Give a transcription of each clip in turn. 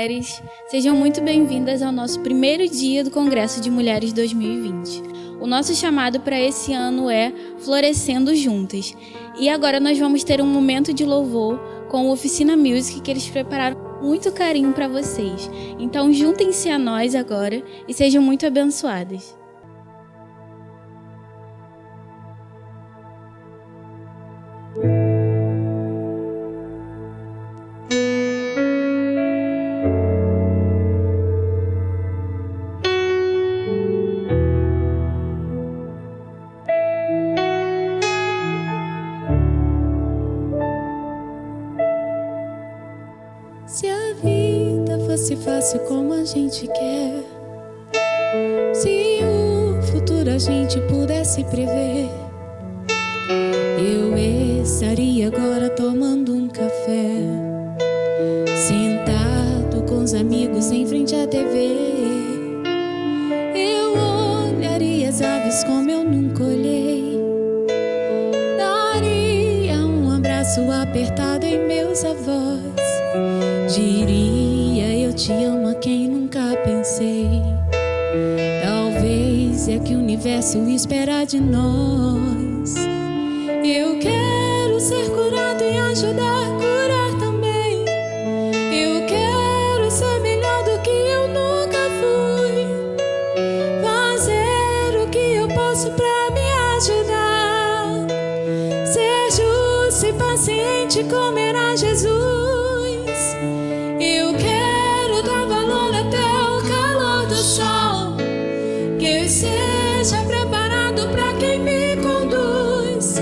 mulheres! Sejam muito bem-vindas ao nosso primeiro dia do Congresso de Mulheres 2020. O nosso chamado para esse ano é Florescendo Juntas. E agora nós vamos ter um momento de louvor com o Oficina Music que eles prepararam com muito carinho para vocês. Então juntem-se a nós agora e sejam muito abençoadas. Se a vida fosse fácil como a gente quer, se o futuro a gente pudesse prever, eu estaria agora tomando um café, sentado com os amigos em frente à TV. Eu olharia as aves como eu nunca olhei, daria um abraço apertado em meus avós. Diria eu te amo a quem nunca pensei. Talvez é que o universo espera de nós. Eu quero ser curado e ajudar a curar também. Eu quero ser melhor do que eu nunca fui, fazer o que eu posso pra me ajudar, ser justo e paciente como era Jesus. Eu quero dar valor até o calor do sol, que eu seja preparado para quem me conduz,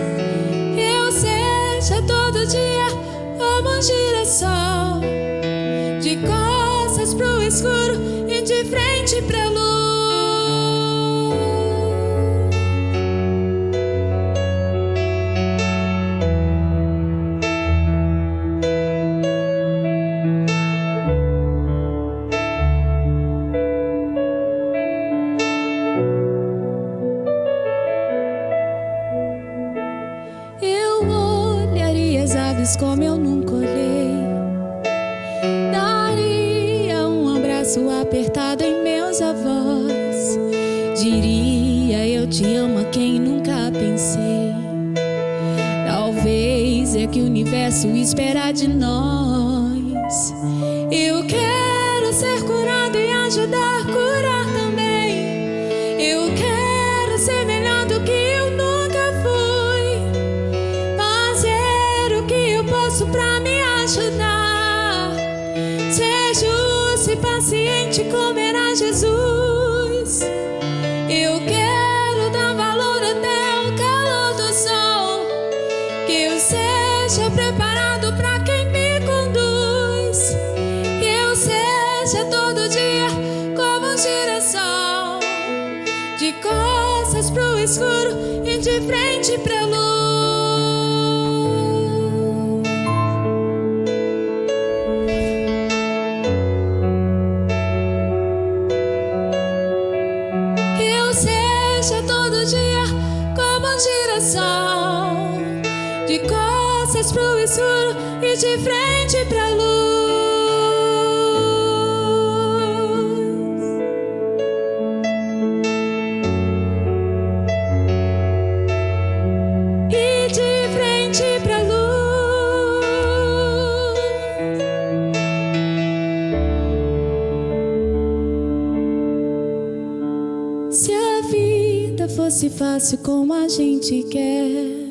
que eu seja todo dia como um girassol, de costas pro escuro e de frente pra luz. Como eu nunca olhei, daria um abraço apertado em meus avós. Diria eu te amo a quem nunca pensei. Talvez é que o universo espera de nós. Eu quero ser curado e ajudar a curar também. Eu quero ser melhor do que eu nunca fui, pra me ajudar, ser justo e paciente como era Jesus. Eu quero dar valor até o calor do sol, que eu seja preparado pra quem me conduz, que eu seja todo dia como um girassol, de costas pro escuro e de frente pra luz. Todo dia como um girassol, de costas pro escuro e de frente pra luz. E de frente pra luz. Se a vida fosse fácil como a gente quer,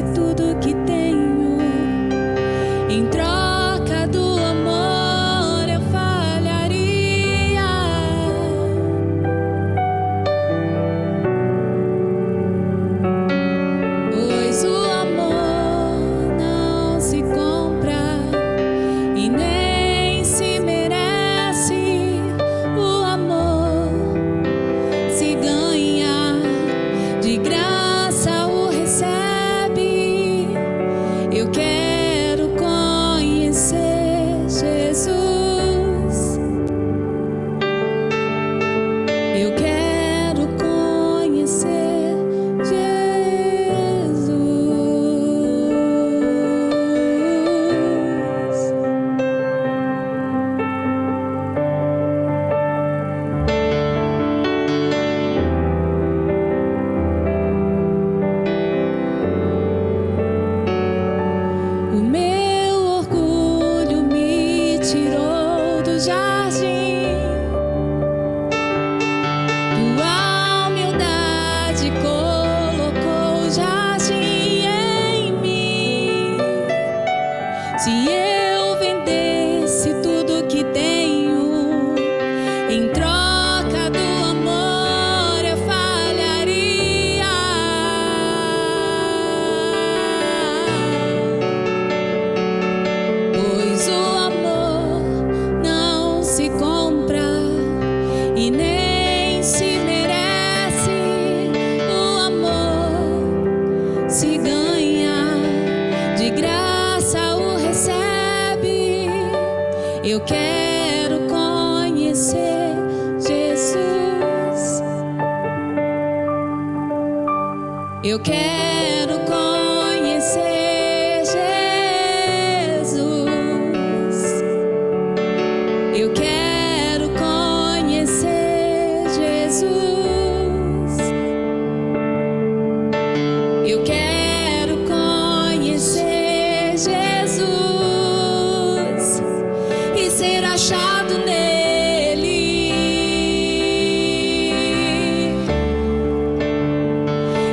vendesse tudo que tenho, em troca do amor eu falharia. Pois o amor não se compra e nem se merece. O amor se ganha, de graça o recebe. Eu quero conhecer Jesus. Eu quero conhecer Jesus. O meu orgulho me tirou do jardim, tua humildade colocou o jardim em mim. Se eu vendesse tudo que tenho, em troca do amor eu falharia. Pois o amor não se compra e nem se merece. O amor se ganha, de graça o recebe. Eu quero conhecer Jesus. Eu quero conhecer Jesus. Eu quero conhecer Jesus. Eu quero conhecer Jesus e ser achado nele.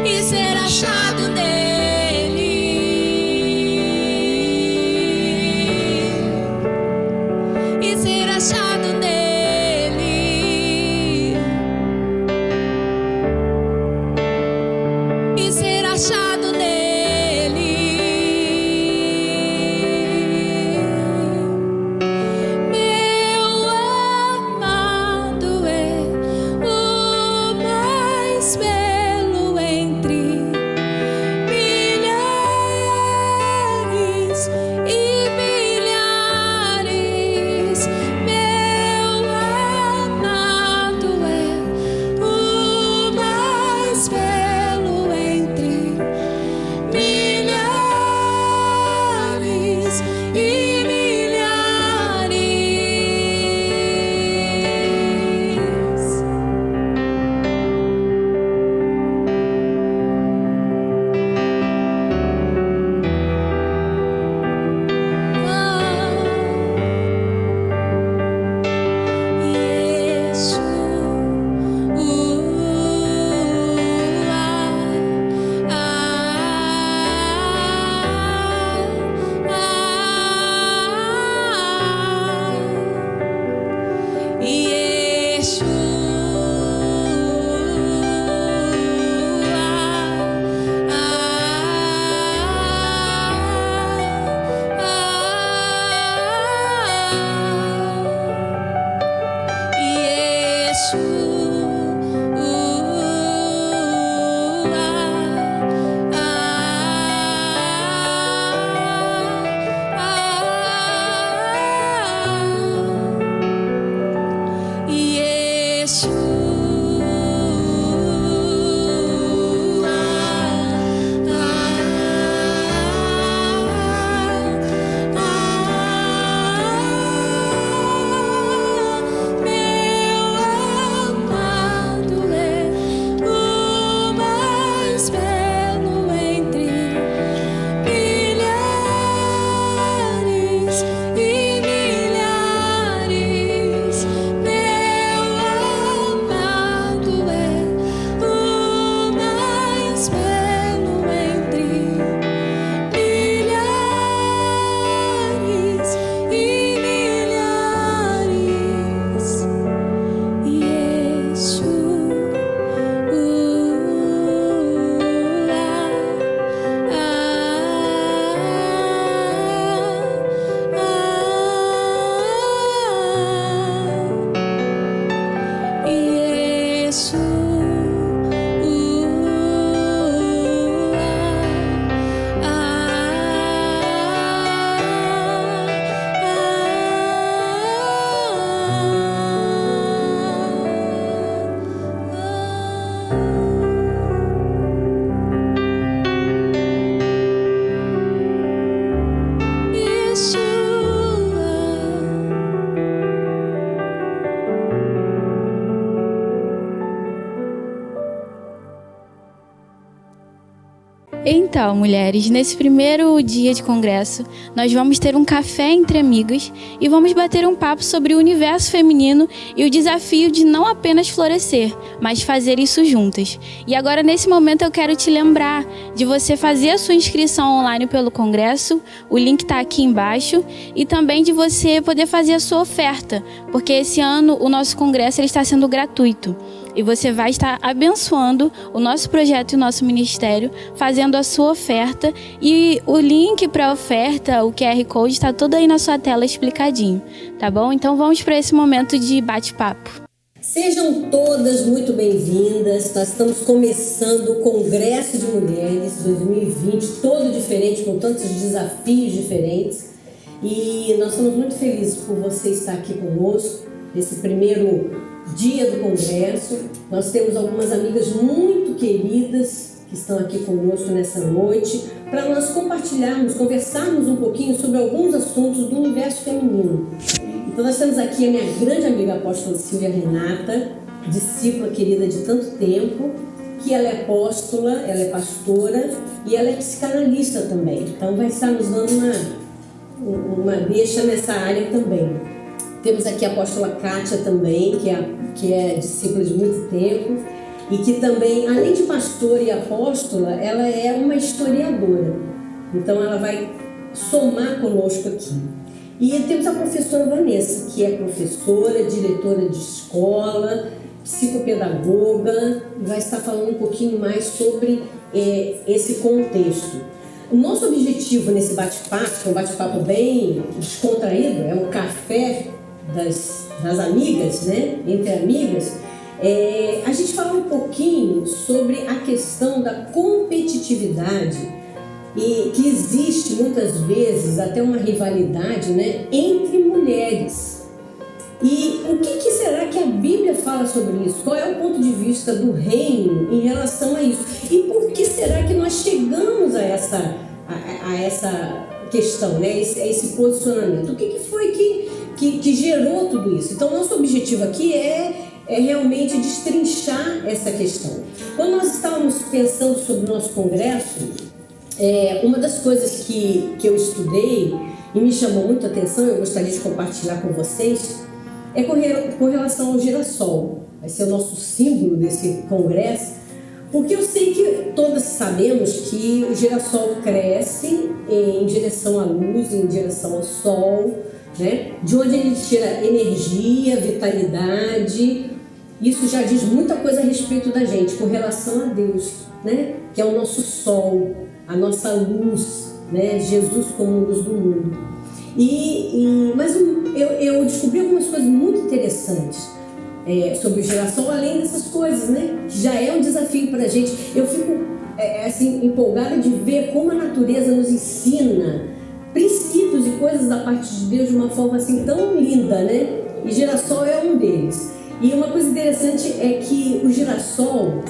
E ser achado nele. Então, mulheres, nesse primeiro dia de congresso, nós vamos ter um café entre amigas e vamos bater um papo sobre o universo feminino e o desafio de não apenas florescer, mas fazer isso juntas. E agora, nesse momento, eu quero te lembrar de você fazer a sua inscrição online pelo congresso, o link está aqui embaixo, e também de você poder fazer a sua oferta, porque esse ano o nosso congresso ele está sendo gratuito. E você vai estar abençoando o nosso projeto e o nosso ministério, fazendo a sua oferta. E o link para a oferta, o QR Code, está todo aí na sua tela explicadinho, tá bom? Então vamos para esse momento de bate-papo. Sejam todas muito bem-vindas. Nós estamos começando o Congresso de Mulheres 2020, todo diferente, com tantos desafios diferentes. E nós estamos muito felizes por você estar aqui conosco nesse primeiro dia do Congresso. Nós temos algumas amigas muito queridas que estão aqui conosco nessa noite para nós compartilharmos, conversarmos um pouquinho sobre alguns assuntos do universo feminino. Então nós temos aqui a minha grande amiga apóstola Silvia Renata, discípula querida de tanto tempo, que ela é apóstola, ela é pastora e ela é psicanalista também. Então vai estar nos dando uma deixa nessa área também. Temos aqui a apóstola Kátia também, que é discípula de muito tempo e que também, além de pastora e apóstola, ela é uma historiadora. Então ela vai somar conosco aqui. E temos a professora Vanessa, que é professora, diretora de escola, psicopedagoga, e vai estar falando um pouquinho mais sobre esse contexto. O nosso objetivo nesse bate-papo, que é um bate-papo bem descontraído, é um café das amigas, né? Entre amigas, a gente fala um pouquinho sobre a questão da competitividade e que existe muitas vezes até uma rivalidade, né, entre mulheres. E o que será que a Bíblia fala sobre isso? Qual é o ponto de vista do reino em relação a isso? E por que será que nós chegamos a essa questão, né? Esse posicionamento? O que foi que gerou tudo isso? Então, nosso objetivo aqui é realmente destrinchar essa questão. Quando nós estávamos pensando sobre o nosso congresso, uma das coisas que eu estudei e me chamou muito a atenção, eu gostaria de compartilhar com vocês, é com relação ao girassol. Vai ser o nosso símbolo desse congresso, porque eu sei que todas sabemos que o girassol cresce em direção à luz, em direção ao sol, né? De onde ele tira energia, vitalidade. Isso já diz muita coisa a respeito da gente, com relação a Deus, né? Que é o nosso sol, a nossa luz, né? Jesus como luz do mundo. Mas eu descobri algumas coisas muito interessantes sobre o girassol, além dessas coisas, né? Que já é um desafio para a gente. Eu fico assim, empolgada de ver como a natureza nos ensina princípios e coisas da parte de Deus de uma forma assim tão linda, né? E girassol é um deles. E uma coisa interessante é que o girassol,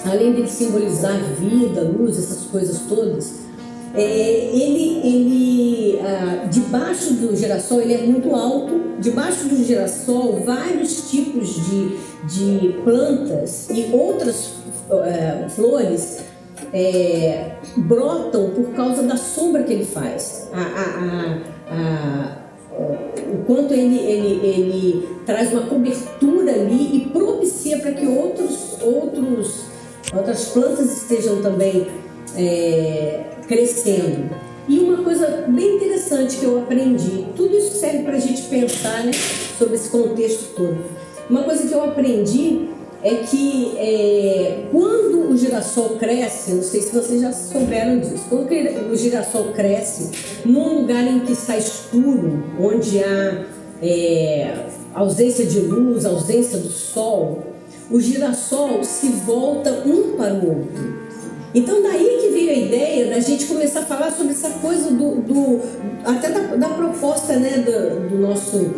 além de simbolizar vida, luz, essas coisas todas, debaixo do girassol, ele é muito alto. Debaixo do girassol, vários tipos de plantas e outras flores brotam por causa da sombra que ele faz. O quanto ele traz uma cobertura ali e propicia para que outras plantas estejam também crescendo. E uma coisa bem interessante que eu aprendi, tudo isso serve para a gente pensar, né, sobre esse contexto todo. Uma coisa que eu aprendi é que quando o girassol cresce, não sei se vocês já souberam disso, quando o girassol cresce num lugar em que está escuro, onde há ausência de luz, ausência do sol, o girassol se volta um para o outro. Então daí que veio a ideia da gente começar a falar sobre essa coisa até da proposta, né, do nosso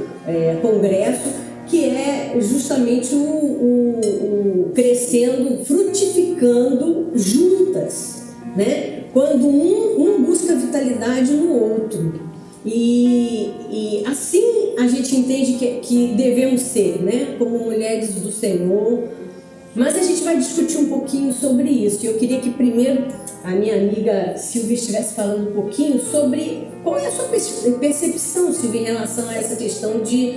congresso, que é justamente o crescendo, frutificando juntas, né? Quando um busca vitalidade no outro. E assim a gente entende que devemos ser, né? Como mulheres do Senhor, Mas a gente vai discutir um pouquinho sobre isso. E eu queria que primeiro a minha amiga Silvia estivesse falando um pouquinho sobre qual é a sua percepção, Silvia, em relação a essa questão de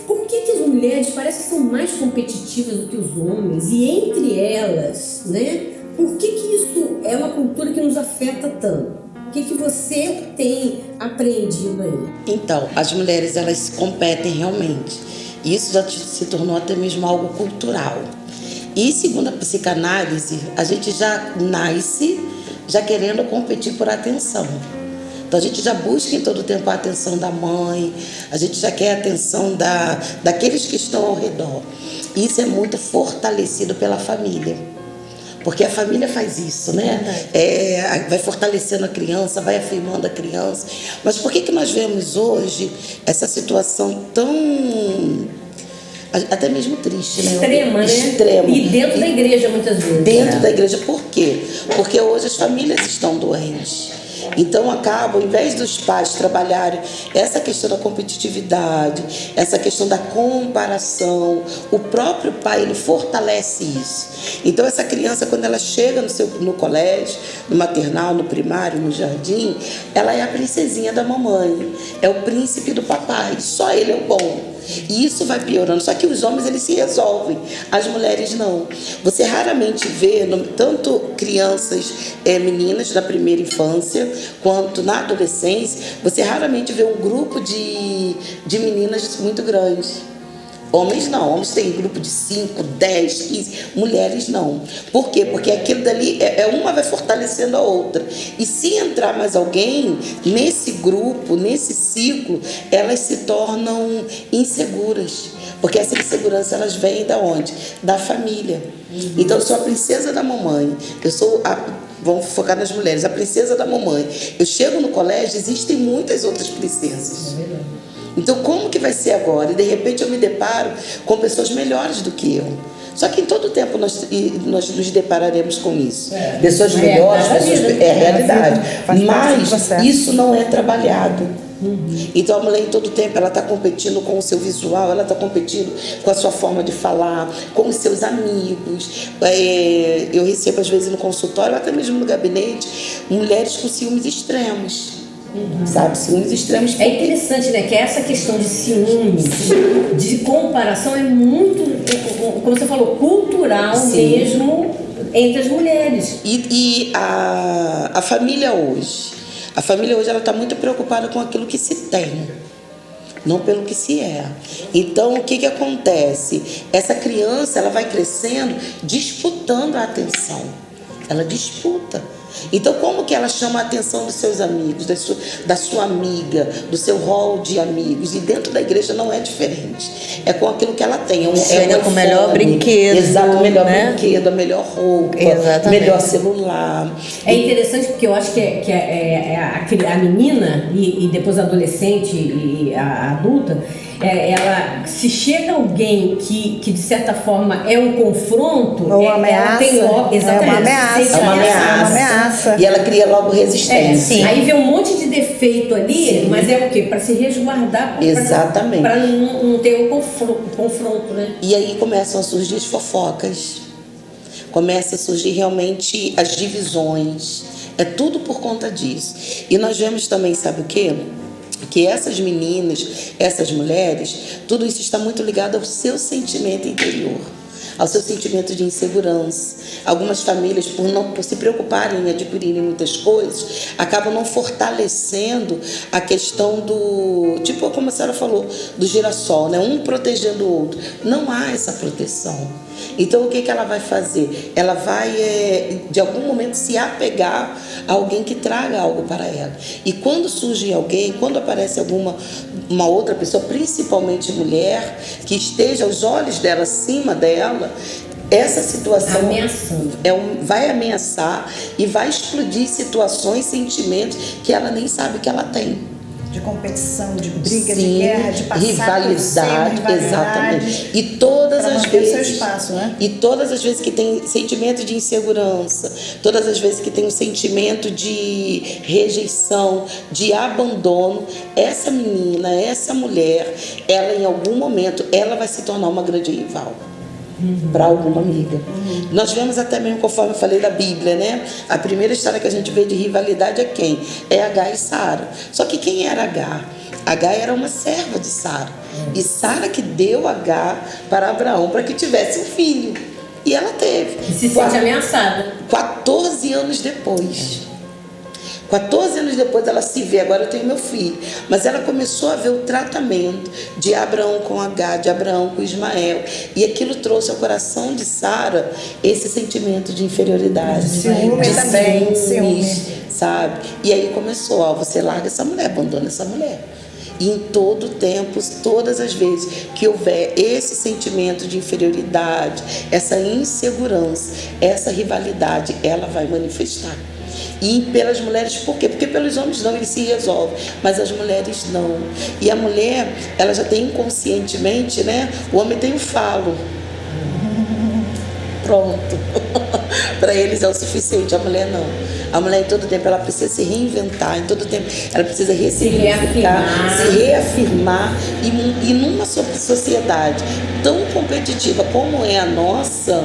por que as mulheres parecem que são mais competitivas do que os homens, e entre elas, né, por que isso é uma cultura que nos afeta tanto? O que você tem aprendido aí? Então, as mulheres, elas competem realmente. Isso já se tornou até mesmo algo cultural. E segundo a psicanálise, a gente já nasce já querendo competir por atenção. Então a gente já busca em todo tempo a atenção da mãe, a gente já quer a atenção daqueles que estão ao redor. Isso é muito fortalecido pela família. Porque a família faz isso, né? Vai fortalecendo a criança, vai afirmando a criança. Mas por que nós vemos hoje essa situação tão, até mesmo triste, né? Extrema, né? Extrema. E dentro da igreja, muitas vezes. Dentro da igreja. Por quê? Porque hoje as famílias estão doentes. Então acaba, ao invés dos pais trabalharem essa questão da competitividade, essa questão da comparação, o próprio pai, ele fortalece isso. Então essa criança, quando ela chega no colégio, no maternal, no primário, no jardim, ela é a princesinha da mamãe, é o príncipe do papai, só ele é o bom. E isso vai piorando. Só que os homens, eles se resolvem, as mulheres não. Você raramente vê, tanto crianças, meninas da primeira infância, quanto na adolescência, você raramente vê um grupo de meninas muito grandes. Homens não, homens têm grupo de 5, 10, 15, mulheres não. Por quê? Porque aquilo dali, uma vai fortalecendo a outra. E se entrar mais alguém nesse grupo, nesse ciclo, elas se tornam inseguras. Porque essa insegurança, elas vêm da onde? Da família. Então, eu sou a princesa da mamãe, vamos focar nas mulheres, a princesa da mamãe. Eu chego no colégio, existem muitas outras princesas. É verdade. Então, como que vai ser agora? E, de repente, eu me deparo com pessoas melhores do que eu. Só que em todo tempo nós nos depararemos com isso. Pessoas melhores, realidade. Mas isso não é trabalhado. Então, a mulher, em todo tempo, ela está competindo com o seu visual, ela está competindo com a sua forma de falar, com os seus amigos. Eu recebo, às vezes, no consultório, até mesmo no gabinete, mulheres com ciúmes extremos. Sabe, ciúmes extremos. É interessante, né, que essa questão de ciúmes, de comparação é muito, como você falou, cultural. Sim. Mesmo entre as mulheres. E a família hoje, ela está muito preocupada com aquilo que se tem, não pelo que se é. Então, o que acontece? Essa criança, ela vai crescendo disputando a atenção. Ela disputa. Então, como que ela chama a atenção dos seus amigos, da sua amiga, do seu rol de amigos? E dentro da igreja não é diferente. É com aquilo que ela tem. Chega com o melhor brinquedo. Exato, o melhor brinquedo, a melhor roupa, o melhor celular. É interessante porque eu acho que a menina e depois a adolescente e a adulta, ela, se chega alguém que de certa forma é um confronto, ou ameaça, é uma ameaça. E ela cria logo resistência. Aí vê um monte de defeito ali. Sim. Mas é o quê? Para se resguardar. Exatamente. Para não ter um confronto, né? E aí começam a surgir as fofocas. Começa a surgir realmente as divisões. É tudo por conta disso. E nós vemos também, sabe o quê? Que essas meninas, essas mulheres, tudo isso está muito ligado ao seu sentimento interior, ao seu sentimento de insegurança. Algumas famílias, por se preocuparem em adquirirem muitas coisas, acabam não fortalecendo a questão do, tipo como a senhora falou, do girassol, né? Um protegendo o outro. Não há essa proteção. Então, o que ela vai fazer? Ela vai, de algum momento, se apegar a alguém que traga algo para ela. E quando surge alguém, quando aparece uma outra pessoa, principalmente mulher, que esteja aos olhos dela, acima dela, essa situação vai ameaçar e vai explodir situações, sentimentos que ela nem sabe que ela tem. De competição, de briga, de guerra, de passar rivalidade, exatamente. E todas as vezes, seu espaço, né? E todas as vezes que tem sentimento de insegurança, todas as vezes que tem um sentimento de rejeição, de abandono, essa menina, essa mulher, ela em algum momento, ela vai se tornar uma grande rival. para alguma amiga. Nós vemos até mesmo, conforme eu falei da Bíblia, né? A primeira história que a gente vê de rivalidade é quem? É Agar e Sara. Só que quem era Agar? Agar era uma serva de Sara. E Sara que deu Agar para Abraão para que tivesse um filho. E ela teve. E se sente ameaçada. 14 anos depois. 14 anos depois ela se vê, agora eu tenho meu filho. Mas ela começou a ver o tratamento de Abraão com Agar, de Abraão com Ismael. E aquilo trouxe ao coração de Sara esse sentimento de inferioridade. Ciúme também, ciúme. Sabe? E aí começou, ó, você larga essa mulher, abandona essa mulher. E em todo tempo, todas as vezes que houver esse sentimento de inferioridade, essa insegurança, essa rivalidade, ela vai manifestar. E pelas mulheres, por quê? Porque pelos homens não, eles se resolvem, mas as mulheres não. E a mulher, ela já tem inconscientemente, né? O homem tem o falo. Pronto. Para eles é o suficiente, a mulher não. A mulher em todo tempo ela precisa se reinventar, em todo tempo ela precisa se reafirmar e numa sociedade tão competitiva como é a nossa,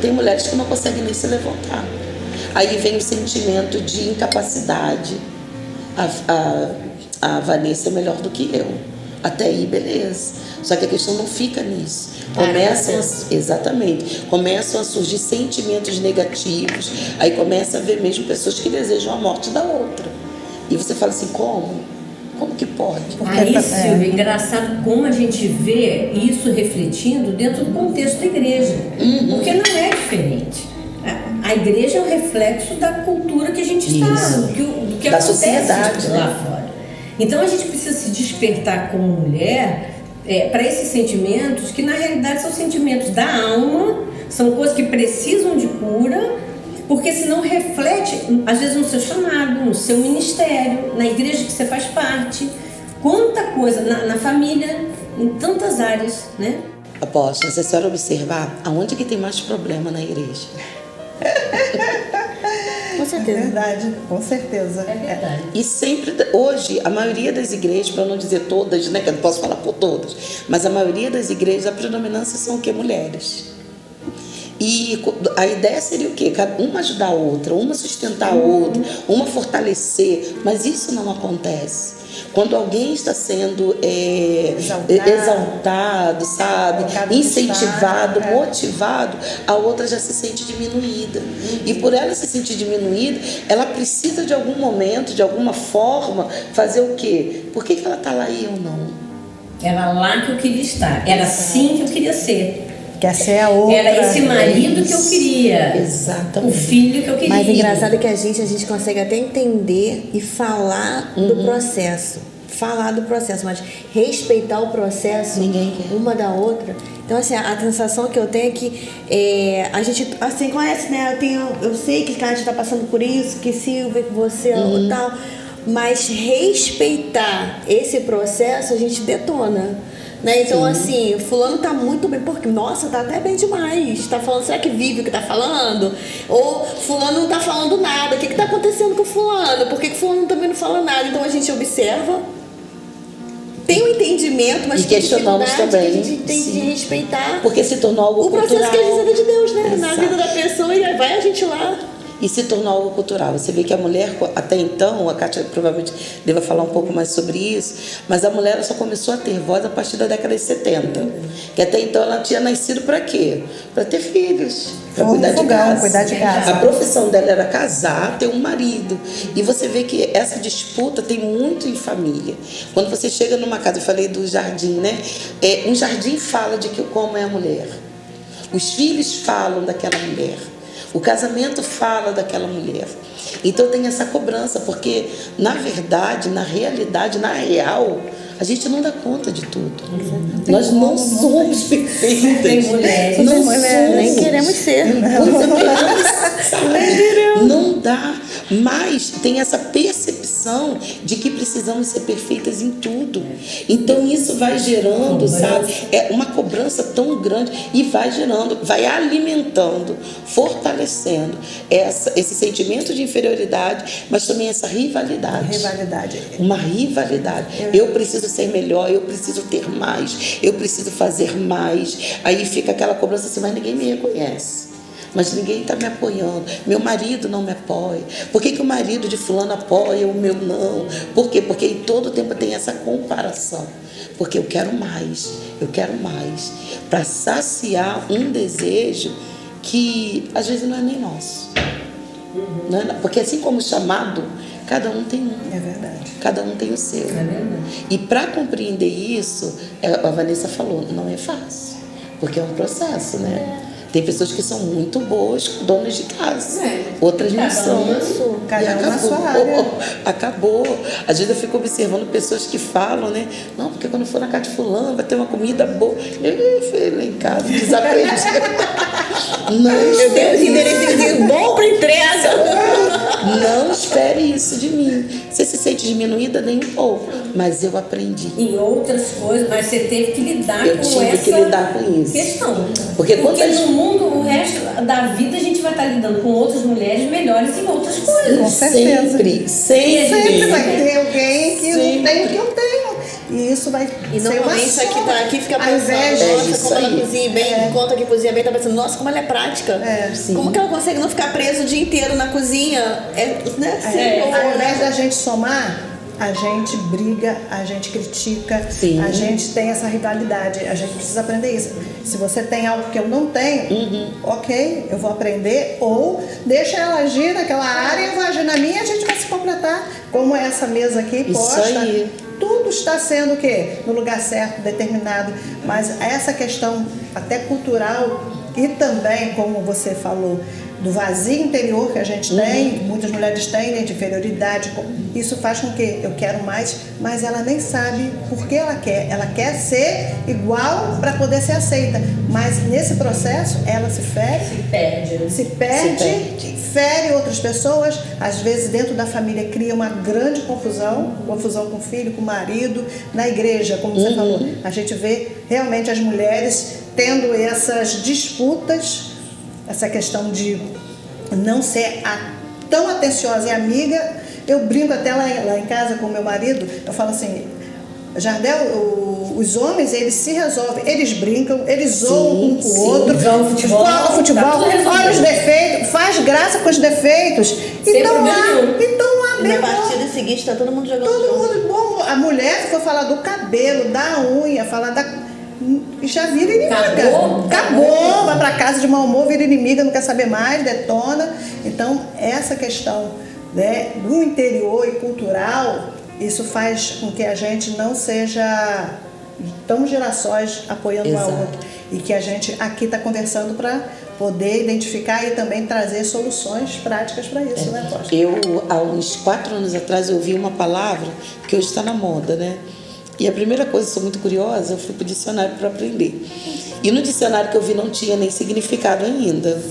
tem mulheres que não conseguem nem se levantar. Aí vem o sentimento de incapacidade. A Vanessa é melhor do que eu. Até aí, beleza. Só que a questão não fica nisso. Começam a surgir sentimentos negativos. Aí começa a ver mesmo pessoas que desejam a morte da outra. E você fala assim, como? Como que pode? Aí, Silvia, é engraçado como a gente vê isso refletindo dentro do contexto da igreja. Porque não é diferente. A igreja é o reflexo da cultura que a gente está, do que da acontece sociedade, lá fora. Então a gente precisa se despertar como mulher para esses sentimentos que na realidade são sentimentos da alma, são coisas que precisam de cura, porque senão reflete às vezes no seu chamado, no seu ministério, na igreja que você faz parte, quanta coisa na família, em tantas áreas, né? Apóstolo, se a senhora observar, aonde que tem mais problema na igreja? Com certeza. É verdade, com certeza. É verdade. E sempre, hoje, a maioria das igrejas, para não dizer todas, né, que eu não posso falar por todas, mas a maioria das igrejas, a predominância são o quê? Mulheres. E a ideia seria o quê? Uma ajudar a outra, uma sustentar a outra, uma fortalecer, mas isso não acontece. Quando alguém está sendo exaltado, sabe, incentivado, motivado, a outra já se sente diminuída. E por ela se sentir diminuída, ela precisa de algum momento, de alguma forma, fazer o quê? Por que ela está lá e eu não? Era lá que eu queria estar, era assim que eu queria ser. Quer ser a outra. Era esse marido que eu queria. Exatamente. O filho que eu queria. Mas o engraçado é que a gente consegue até entender e falar do processo. Falar do processo, mas respeitar o processo uma da outra. Então, assim, a sensação que eu tenho é que a gente, assim, conhece, né? Eu sei que a gente está passando por isso, que Silvia, que você e tal, mas respeitar esse processo a gente detona. Né? Então, assim, fulano tá muito bem, porque, nossa, tá até bem demais. Tá falando, será que vive o que tá falando? Ou fulano não tá falando nada. O que tá acontecendo com fulano? Por que fulano também não fala nada? Então a gente observa, tem um entendimento, mas que questionamos também. Que a gente tem de respeitar. Porque se tornou algo cultural. O processo que a gente é de Deus, né? Exato. Na vida da pessoa, e aí vai a gente lá. E se tornou algo cultural. Você vê que a mulher, até então, a Kátia provavelmente deva falar um pouco mais sobre isso, mas a mulher só começou a ter voz a partir da década de 70. Que até então ela tinha nascido para quê? Para ter filhos, para cuidar de casa. A profissão dela era casar, ter um marido. E você vê que essa disputa tem muito em família. Quando você chega numa casa, eu falei do jardim, né? Um jardim fala de como é a mulher. Os filhos falam daquela mulher. O casamento fala daquela mulher. Então tem essa cobrança, porque na verdade, na realidade, na real, a gente não dá conta de tudo. Nós não somos perfeitas. Tem mulheres. Não somos. Nem queremos ser. Não dá. Mas tem essa percepção concepção de que precisamos ser perfeitas em tudo. Então isso vai gerando, sabe, uma cobrança tão grande e vai gerando, vai alimentando, fortalecendo esse sentimento de inferioridade, mas também essa rivalidade. Uma rivalidade. Eu preciso ser melhor, eu preciso ter mais, eu preciso fazer mais. Aí fica aquela cobrança assim, mas ninguém me reconhece. Mas ninguém está me apoiando. Meu marido não me apoia. Por que o marido de fulano apoia, o meu não? Por quê? Porque em todo tempo tem essa comparação. Porque eu quero mais, para saciar um desejo que às vezes não é nem nosso. Não é, porque assim como o chamado, cada um tem um. É verdade. Cada um tem o seu. É verdade. E para compreender isso, a Vanessa falou, não é fácil. Porque é um processo, né? Tem pessoas que são muito boas donas de casa, outras não são. Cada um na sua área. Acabou. Às vezes eu fico observando pessoas que falam, né? Não, porque quando for na casa de fulano vai ter uma comida boa. Eu lá em casa, desaprendi. Não, Eu tenho que ter bom para entrega. Não espere isso de mim. Você se sente diminuída nem um pouco, mas eu aprendi. Em outras coisas, mas você teve que lidar Eu com tive essa que lidar com isso. questão. Porque no mundo, o resto da vida, a gente vai estar lidando com outras mulheres melhores em outras coisas. Com certeza. Sempre vai ter alguém que não tem o que eu tenho. E isso vai E ser normalmente uma aqui, soma. aqui fica Ao pensando, invés nossa, isso como ela aí. cozinha bem, conta que cozinha bem, tá pensando, nossa, como ela é prática. Sim. Como que ela consegue não ficar presa o dia inteiro na cozinha? Ao invés da gente somar, a gente briga, a gente critica, Sim. a gente tem essa rivalidade, a gente precisa aprender isso. Se você tem algo que eu não tenho, ok, eu vou aprender, ou deixa ela agir naquela área, eu vou agir na minha, a gente vai se completar, como essa mesa aqui Isso posta. aí. Tudo está sendo o quê? No lugar certo, determinado, mas essa questão até cultural e também, como você falou, do vazio interior que a gente tem, muitas mulheres têm, né, de inferioridade, isso faz com que eu quero mais, mas ela nem sabe por que ela quer ser igual para poder ser aceita, mas nesse processo ela se fere, se perde, fere outras pessoas, às vezes dentro da família cria uma grande confusão com o filho, com o marido, na igreja, como você falou, a gente vê realmente as mulheres tendo essas disputas, essa questão de não ser tão atenciosa e amiga. Eu brinco até lá em casa com o meu marido, eu falo assim, Jardel, os homens, eles se resolvem, eles brincam, eles zoam um com o outro, jogam futebol, olha os defeitos, faz graça com os defeitos, então lá Na partida seguinte tá todo mundo jogando todo mundo bom. A mulher, se for falar do cabelo, da unha, falar já vira inimiga. Acabou, vai pra casa de mau humor, vira inimiga, não quer saber mais, detona. Então, essa questão, né, do interior e cultural, isso faz com que a gente não seja tão gerações apoiando uma outra. E que a gente aqui está conversando para poder identificar e também trazer soluções práticas para isso, né, Costa? Eu, há uns 4 anos atrás, eu ouvi uma palavra que hoje está na moda, né? E a primeira coisa, sou muito curiosa, eu fui pro dicionário para aprender. E no dicionário que eu vi não tinha nem significado ainda.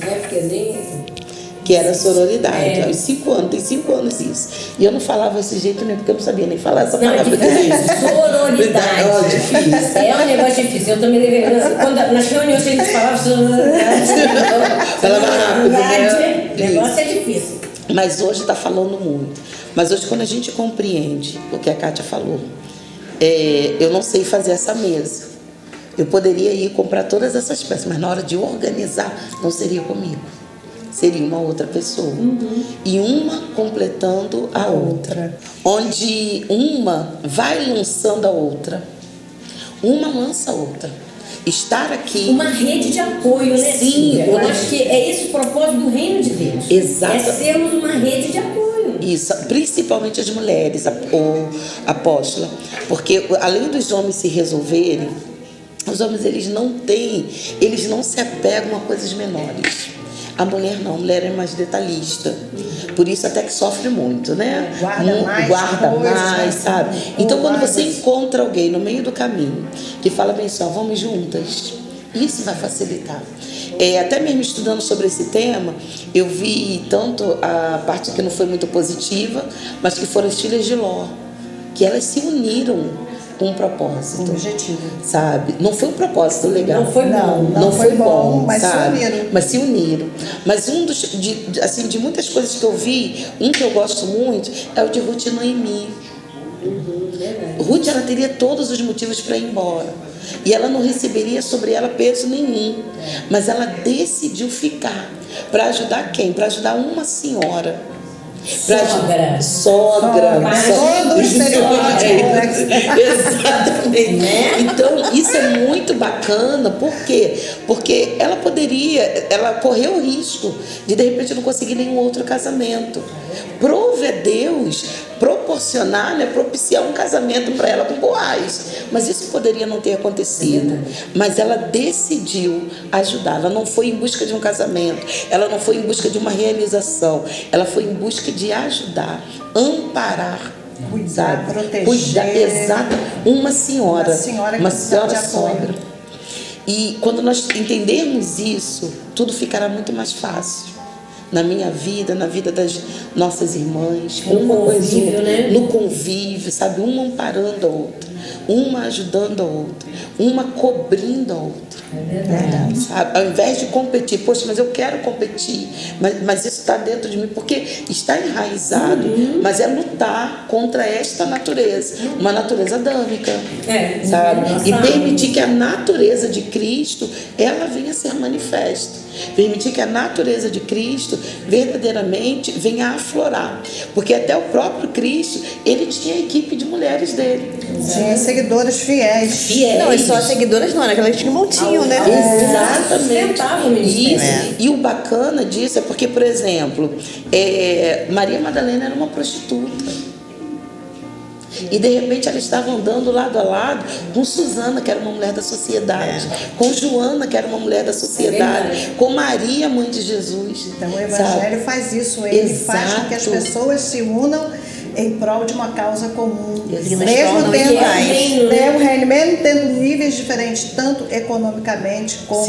Que era sororidade. Aos 5 anos, tem 5 anos isso. E eu não falava desse jeito nem porque eu não sabia nem falar essa palavra. Sororidade. Difícil. É um negócio difícil. Eu também levei. Nas reuniões que a gente falava sororidade. Falava rápido, né? O negócio é difícil. Mas hoje está falando muito. Mas hoje, quando a gente compreende o que a Kátia falou, eu não sei fazer essa mesa. Eu poderia ir comprar todas essas peças, mas na hora de organizar, não seria comigo. Seria uma outra pessoa. E uma completando a outra. Onde uma vai lançando a outra. Uma lança a outra. Estar aqui... Uma rede de apoio, né? Sim. Eu acho que é esse o propósito do reino de Deus. Exato. É sermos uma rede de apoio. Isso, principalmente as mulheres, apóstola. Porque além dos homens se resolverem, os homens eles não se apegam a coisas menores. A mulher não, a mulher é mais detalhista. Por isso até que sofre muito, né? Guarda mais, sabe? Então quando você encontra alguém no meio do caminho que fala bem só, vamos juntas, isso vai facilitar. até mesmo estudando sobre esse tema, eu vi tanto a parte que não foi muito positiva, mas que foram as filhas de Ló, que elas se uniram com um propósito. Um objetivo. Sabe? Não foi um propósito legal. Não foi bom. Não foi bom, mas sabe? se uniram. Mas se uniram. Mas de muitas coisas que eu vi, um que eu gosto muito é o de Ruth e Noemi. Ruth, ela teria todos os motivos para ir embora. E ela não receberia sobre ela peso nenhum. Mas ela decidiu ficar. Para ajudar quem? Para ajudar uma senhora. Sogra. Todo o estereótipo. Exatamente. Então, isso é muito bacana. Por quê? Porque ela correu o risco de repente não conseguir nenhum outro casamento. Prove a Deus proporcionar, propiciar um casamento para ela com Boaz. Mas isso poderia não ter acontecido. Mas ela decidiu ajudar. Ela não foi em busca de um casamento. Ela não foi em busca de uma realização. Ela foi em busca de ajudar, amparar, Cuidar, proteger. Cuidar, exato. Uma senhora sogra. E quando nós entendermos isso, tudo ficará muito mais fácil. Na minha vida, na vida das nossas irmãs, no convívio, sabe? Uma amparando a outra, uma ajudando a outra, uma cobrindo a outra. É verdade. Sabe? Ao invés de competir, poxa, mas eu quero competir, mas isso está dentro de mim, porque está enraizado, mas é lutar contra esta natureza, uma natureza adâmica, sabe? E permitir que a natureza de Cristo, ela venha a ser manifesta. Permitir que a natureza de Cristo verdadeiramente venha a aflorar. Porque até o próprio Cristo, ele tinha a equipe de mulheres dele. Tinha seguidoras fiéis. Não, e só as seguidoras não, era aquelas que mantinham, né? Exatamente. Isso. E o bacana disso é porque, por exemplo, Maria Madalena era uma prostituta. E de repente ela estava andando lado a lado com Susana, que era uma mulher da sociedade, com Joana, que era uma mulher da sociedade, com Maria, mãe de Jesus. Então o Evangelho faz isso, ele faz com que as pessoas se unam em prol de uma causa comum. Mesmo tendo níveis diferentes, tanto economicamente como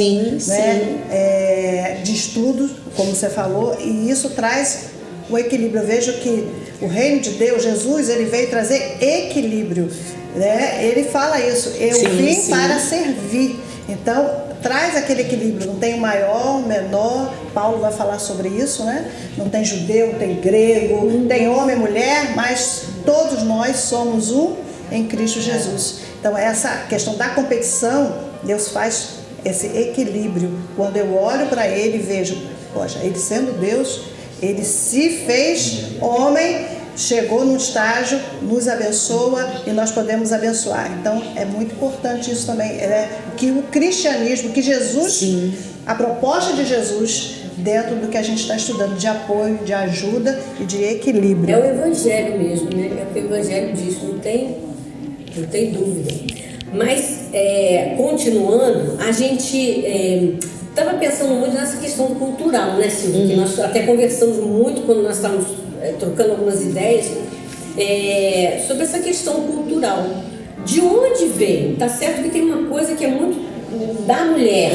de estudo, como você falou, e isso traz o equilíbrio. Eu vejo que o reino de Deus, Jesus, ele veio trazer equilíbrio, né? Ele fala isso, eu vim para servir. Então, traz aquele equilíbrio, não tem o maior, o menor, Paulo vai falar sobre isso, né? Não tem judeu, não tem grego, não tem homem e mulher, mas todos nós somos um em Cristo Jesus. Então, essa questão da competição, Deus faz esse equilíbrio. Quando eu olho para ele e vejo, poxa, ele sendo Deus, ele se fez homem, chegou num estágio, nos abençoa e nós podemos abençoar. Então é muito importante isso também, que o cristianismo, que Jesus, a proposta de Jesus, dentro do que a gente está estudando, de apoio, de ajuda e de equilíbrio. É o Evangelho mesmo, né? É o que o Evangelho diz, não tem dúvida. Mas, continuando, a gente estava pensando muito nessa questão cultural, né, Silvia? Que nós até conversamos muito quando nós estávamos trocando algumas ideias sobre essa questão cultural. De onde vem? Tá certo que tem uma coisa que é muito da mulher,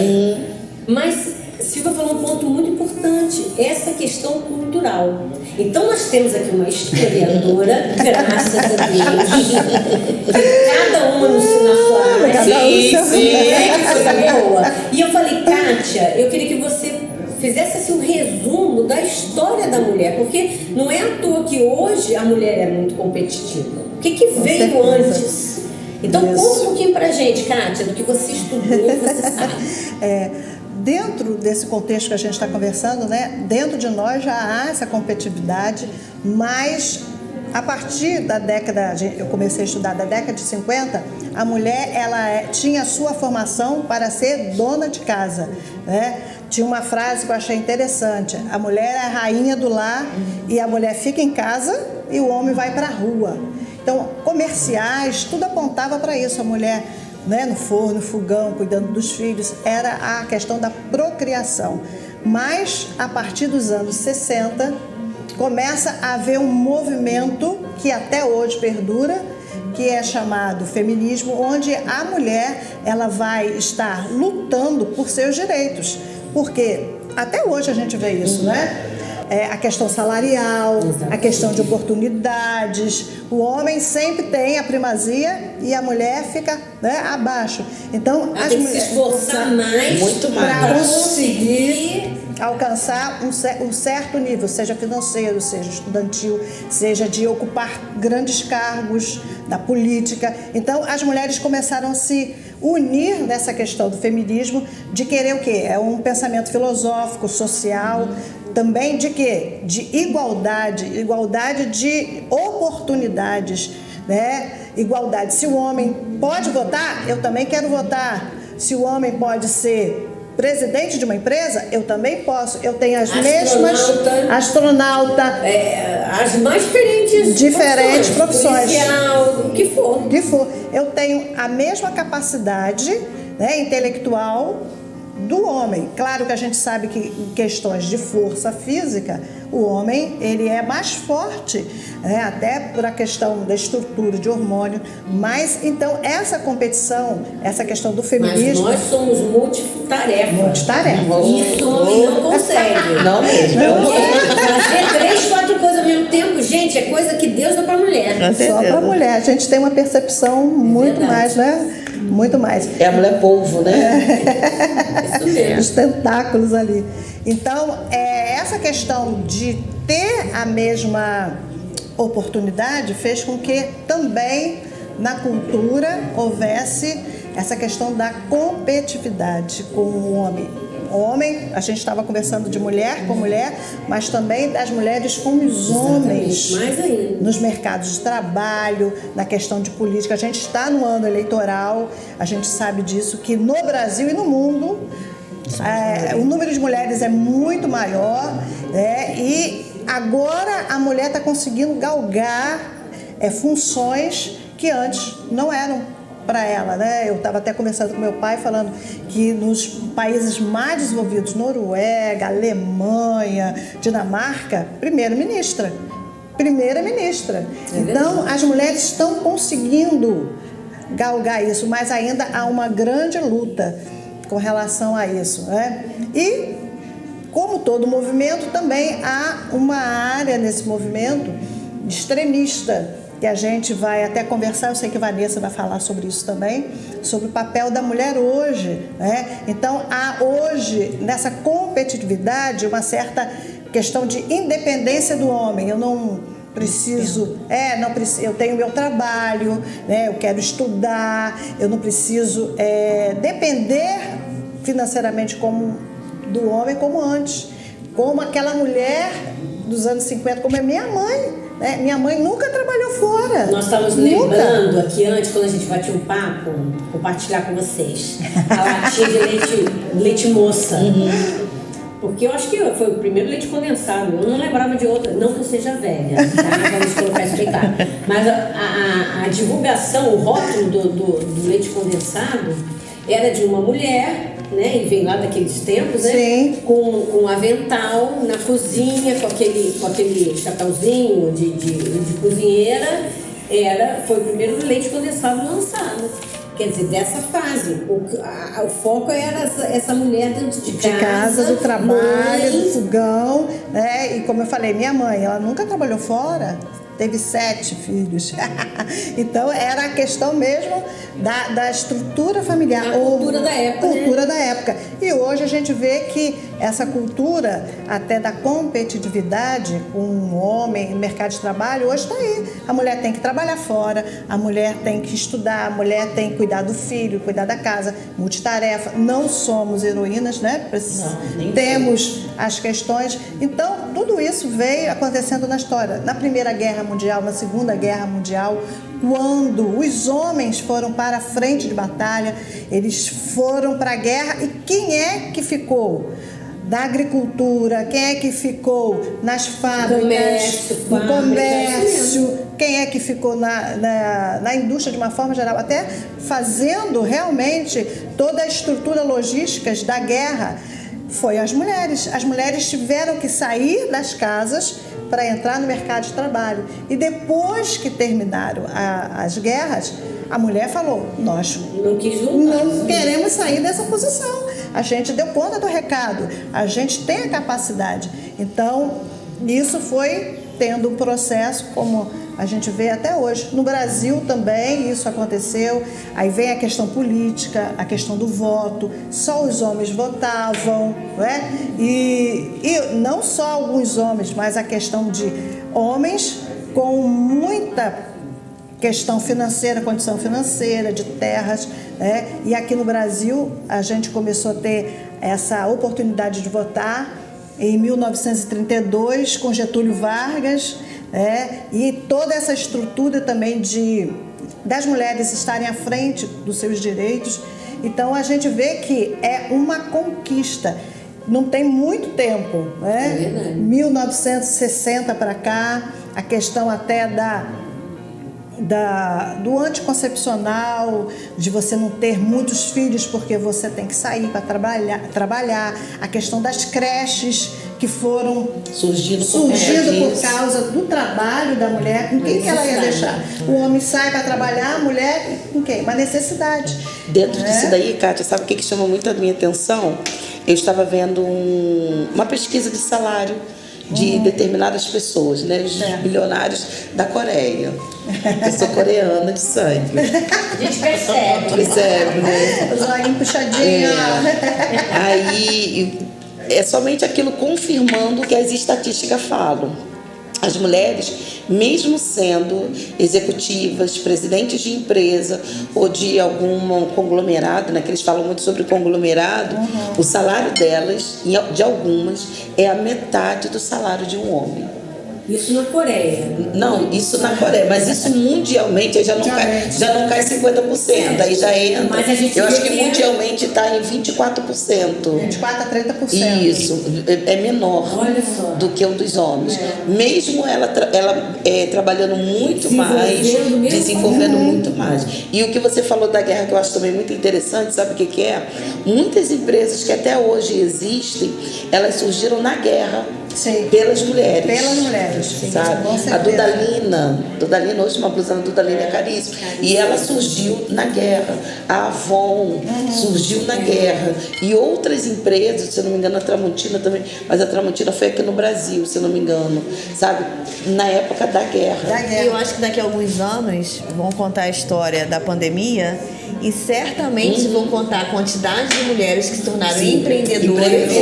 mas Silvia falou um ponto muito importante, essa questão cultural. Então nós temos aqui uma historiadora, graças a Deus, que cada uma na sua área, que coisa boa. E eu falei, Kátia, eu queria que você fizesse assim, um resumo da história da mulher, porque não é à toa que hoje a mulher é muito competitiva. O que veio antes? Então conta um pouquinho pra gente, Kátia, do que você estudou, que você sabe. Dentro desse contexto que a gente está conversando, né, dentro de nós já há essa competitividade, mas a partir da década, eu comecei a estudar da década de 50, a mulher ela tinha a sua formação para ser dona de casa, né? Tinha uma frase que eu achei interessante, a mulher é a rainha do lar e a mulher fica em casa e o homem vai para a rua. Então, comerciais, tudo apontava para isso, a mulher, né, no forno, no fogão, cuidando dos filhos, era a questão da procriação. Mas, a partir dos anos 60, começa a haver um movimento que até hoje perdura, que é chamado feminismo, onde a mulher ela vai estar lutando por seus direitos. Porque até hoje a gente vê isso, né? A questão salarial, a questão de oportunidades. O homem sempre tem a primazia e a mulher fica, né, abaixo. Então, Ela tem que se esforçar mais, muito mais, para conseguir alcançar um certo nível, seja financeiro, seja estudantil, seja de ocupar grandes cargos da política. Então, as mulheres começaram a se unir nessa questão do feminismo, de querer o quê? É um pensamento filosófico, social, também de quê? De igualdade de oportunidades, né? Igualdade. Se o homem pode votar, eu também quero votar. Se o homem pode ser presidente de uma empresa, eu também posso. Eu tenho as mesmas... Astronauta. As mais diferentes profissões. Policial, o que for. Eu tenho a mesma capacidade, né, intelectual do homem. Claro que a gente sabe que em questões de força física, o homem ele é mais forte, né? Até por a questão da estrutura de hormônio. Mas então essa competição, essa questão do feminismo... Mas nós somos multitarefa. Isso o homem não consegue. Não mesmo. Fazer 3, 4 coisas ao mesmo tempo, gente, é coisa que Deus dá pra mulher. Só pra mulher. A gente tem uma percepção muito mais, né? Muito mais. É a mulher polvo, né? Isso mesmo. Os tentáculos ali. Então, essa questão de ter a mesma oportunidade fez com que também na cultura houvesse essa questão da competitividade com o homem. O homem, a gente estava conversando de mulher com mulher, mas também das mulheres com os homens. Mais ainda. Nos mercados de trabalho, na questão de política. A gente está no ano eleitoral, a gente sabe disso, que no Brasil e no mundo o número de mulheres é muito maior, né? E agora a mulher está conseguindo galgar funções que antes não eram para ela, né? Eu estava até conversando com meu pai falando que nos países mais desenvolvidos, Noruega, Alemanha, Dinamarca, primeira-ministra. Então, as mulheres estão conseguindo galgar isso, mas ainda há uma grande luta com relação a isso, né? E, como todo movimento, também há uma área nesse movimento extremista, que a gente vai até conversar, eu sei que a Vanessa vai falar sobre isso também, sobre o papel da mulher hoje, né? Então, há hoje, nessa competitividade, uma certa questão de independência do homem. Eu não preciso, eu tenho meu trabalho, né? Eu quero estudar, eu não preciso depender financeiramente do homem como antes, como aquela mulher dos anos 50, como é minha mãe. Minha mãe nunca trabalhou fora. Nós estávamos lembrando aqui antes, quando a gente batia um papo, compartilhar com vocês, a latinha de leite moça. Porque eu acho que foi o primeiro leite condensado. Eu não lembrava de outra, não que eu seja velha, tá? Vamos colocar explicar. Mas a divulgação, o rótulo do leite condensado era de uma mulher, né? E vem lá daqueles tempos, né? Sim. Com um avental na cozinha, com aquele chapéuzinho de cozinheira. Foi o primeiro leite condensado lançado. Quer dizer, dessa fase. O foco era essa mulher dentro de casa, do trabalho, mãe. do fogão, né? E como eu falei, minha mãe, ela nunca trabalhou fora. Teve 7 filhos. Então, era a questão mesmo da estrutura familiar. A cultura da época. Cultura da época. E hoje a gente vê que essa cultura, até da competitividade com o homem no mercado de trabalho, hoje está aí. A mulher tem que trabalhar fora, a mulher tem que estudar, a mulher tem que cuidar do filho, cuidar da casa, multitarefa. Não somos heroínas, né? Temos as questões. Então, tudo isso veio acontecendo na história. Na Primeira Guerra Mundial, na Segunda Guerra Mundial, quando os homens foram para a frente de batalha, eles foram para a guerra, e quem é que ficou? Da agricultura, quem é que ficou nas fábricas, no comércio, quem é que ficou na indústria de uma forma geral, até fazendo realmente toda a estrutura logística da guerra, foi as mulheres. As mulheres tiveram que sair das casas para entrar no mercado de trabalho. E depois que terminaram as guerras, a mulher falou, nós não queremos sair dessa posição. a gente deu conta do recado, a gente tem a capacidade. Então, isso foi tendo um processo como a gente vê até hoje. No Brasil também isso aconteceu. Aí vem a questão política, a questão do voto. Só os homens votavam, né? E não só alguns homens, mas a questão de homens com muita questão financeira, condição financeira, de terras, né? E aqui no Brasil a gente começou a ter essa oportunidade de votar em 1932, com Getúlio Vargas, e toda essa estrutura também das mulheres estarem à frente dos seus direitos. Então a gente vê que é uma conquista, não tem muito tempo, né? É verdade. 1960 para cá, a questão até do anticoncepcional, de você não ter muitos filhos porque você tem que sair para trabalhar, a questão das creches que foram surgindo por causa do trabalho da mulher. Com quem que ela ia deixar? O homem sai para trabalhar, a mulher com quem? Uma necessidade. Dentro disso daí, Kátia, sabe o que chama muito a minha atenção? Eu estava vendo uma pesquisa de salário de determinadas pessoas, né? Os bilionários da Coreia. Eu sou coreana de sangue. A gente percebe, né? O zoinho puxadinho. Aí é somente aquilo confirmando o que as estatísticas falam. As mulheres, mesmo sendo executivas, presidentes de empresa ou de algum conglomerado, né, que eles falam muito sobre conglomerado, o salário delas, de algumas, é a metade do salário de um homem. Isso na Coreia? Não, isso na Coreia, mas isso mundialmente aí já não cai 50%, aí já entra. Mas a gente eu acho que mundialmente está em 24%. 24 a 30%. Isso, é menor do que o dos homens. Mesmo ela trabalhando muito mais, desenvolvendo muito mais. E o que você falou da guerra, que eu acho também muito interessante, sabe o que é? Muitas empresas que até hoje existem, elas surgiram na guerra. Sim. Pelas mulheres. Pelas mulheres, sim, sabe? A Dudalina, hoje uma blusona Dudalina é caríssima. E ela surgiu na guerra. A Avon surgiu na guerra. E outras empresas, se eu não me engano, a Tramontina também, mas a Tramontina foi aqui no Brasil, se eu não me engano, sabe? Na época da guerra. E eu acho que daqui a alguns anos vão contar a história da pandemia e certamente vão contar a quantidade de mulheres que se tornaram empreendedoras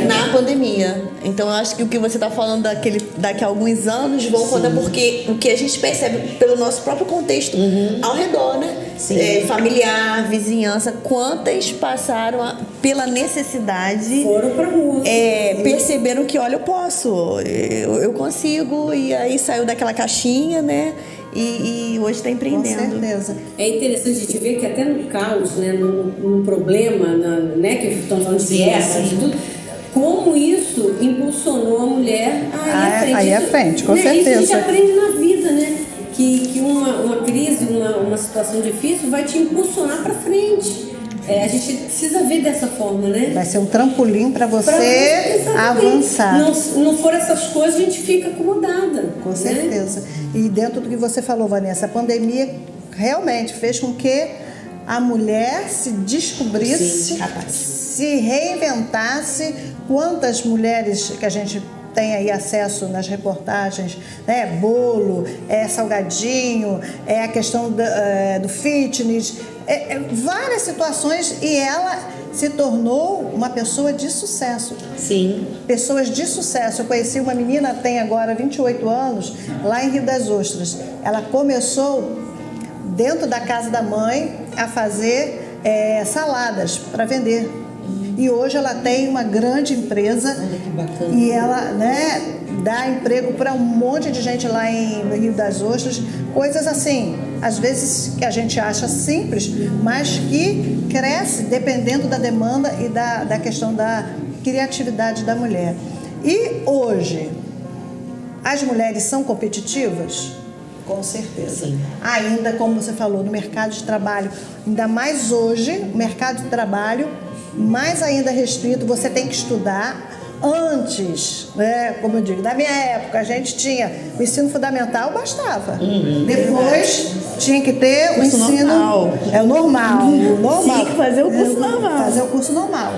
na pandemia. Então eu acho que o que você está falando daqui a alguns anos vão contar, porque o que a gente percebe pelo nosso próprio contexto ao redor, né? Familiar, vizinhança, quantas passaram pela necessidade, foram para rua, perceberam que, olha, eu posso, eu consigo, e aí saiu daquela caixinha, né? E hoje está empreendendo. Com certeza. É interessante a gente ver que até no caos, né, no problema, né, que estão falando de guerra e tudo, como isso impulsionou a mulher a ir à frente. Com certeza. Isso a gente aprende na vida, né? Que uma crise, uma situação difícil vai te impulsionar para frente. A gente precisa ver dessa forma, né? Vai ser um trampolim para você avançar. Não for essas coisas, a gente fica acomodada. Com certeza. E dentro do que você falou, Vanessa, a pandemia realmente fez com que a mulher se descobrisse, se reinventasse. Quantas mulheres que a gente tem aí acesso nas reportagens, né? Bolo, salgadinho, a questão do fitness, várias situações, e ela se tornou uma pessoa de sucesso. Sim. Pessoas de sucesso. Eu conheci uma menina, tem agora 28 anos, lá em Rio das Ostras. Ela começou dentro da casa da mãe a fazer saladas para vender. E hoje ela tem uma grande empresa. Olha que bacana. E ela, né, dá emprego para um monte de gente lá no Rio das Ostras. Coisas assim, às vezes que a gente acha simples, mas que cresce dependendo da demanda e da questão da criatividade da mulher. E hoje, as mulheres são competitivas? Com certeza. Sim. Ainda, como você falou, no mercado de trabalho, ainda mais hoje, o mercado de trabalho mais ainda restrito, você tem que estudar, Antes, né, como eu digo, na minha época, a gente tinha o ensino fundamental, bastava. Depois tinha que ter o ensino normal. É o normal. Tinha que fazer o curso normal. Fazer o curso normal.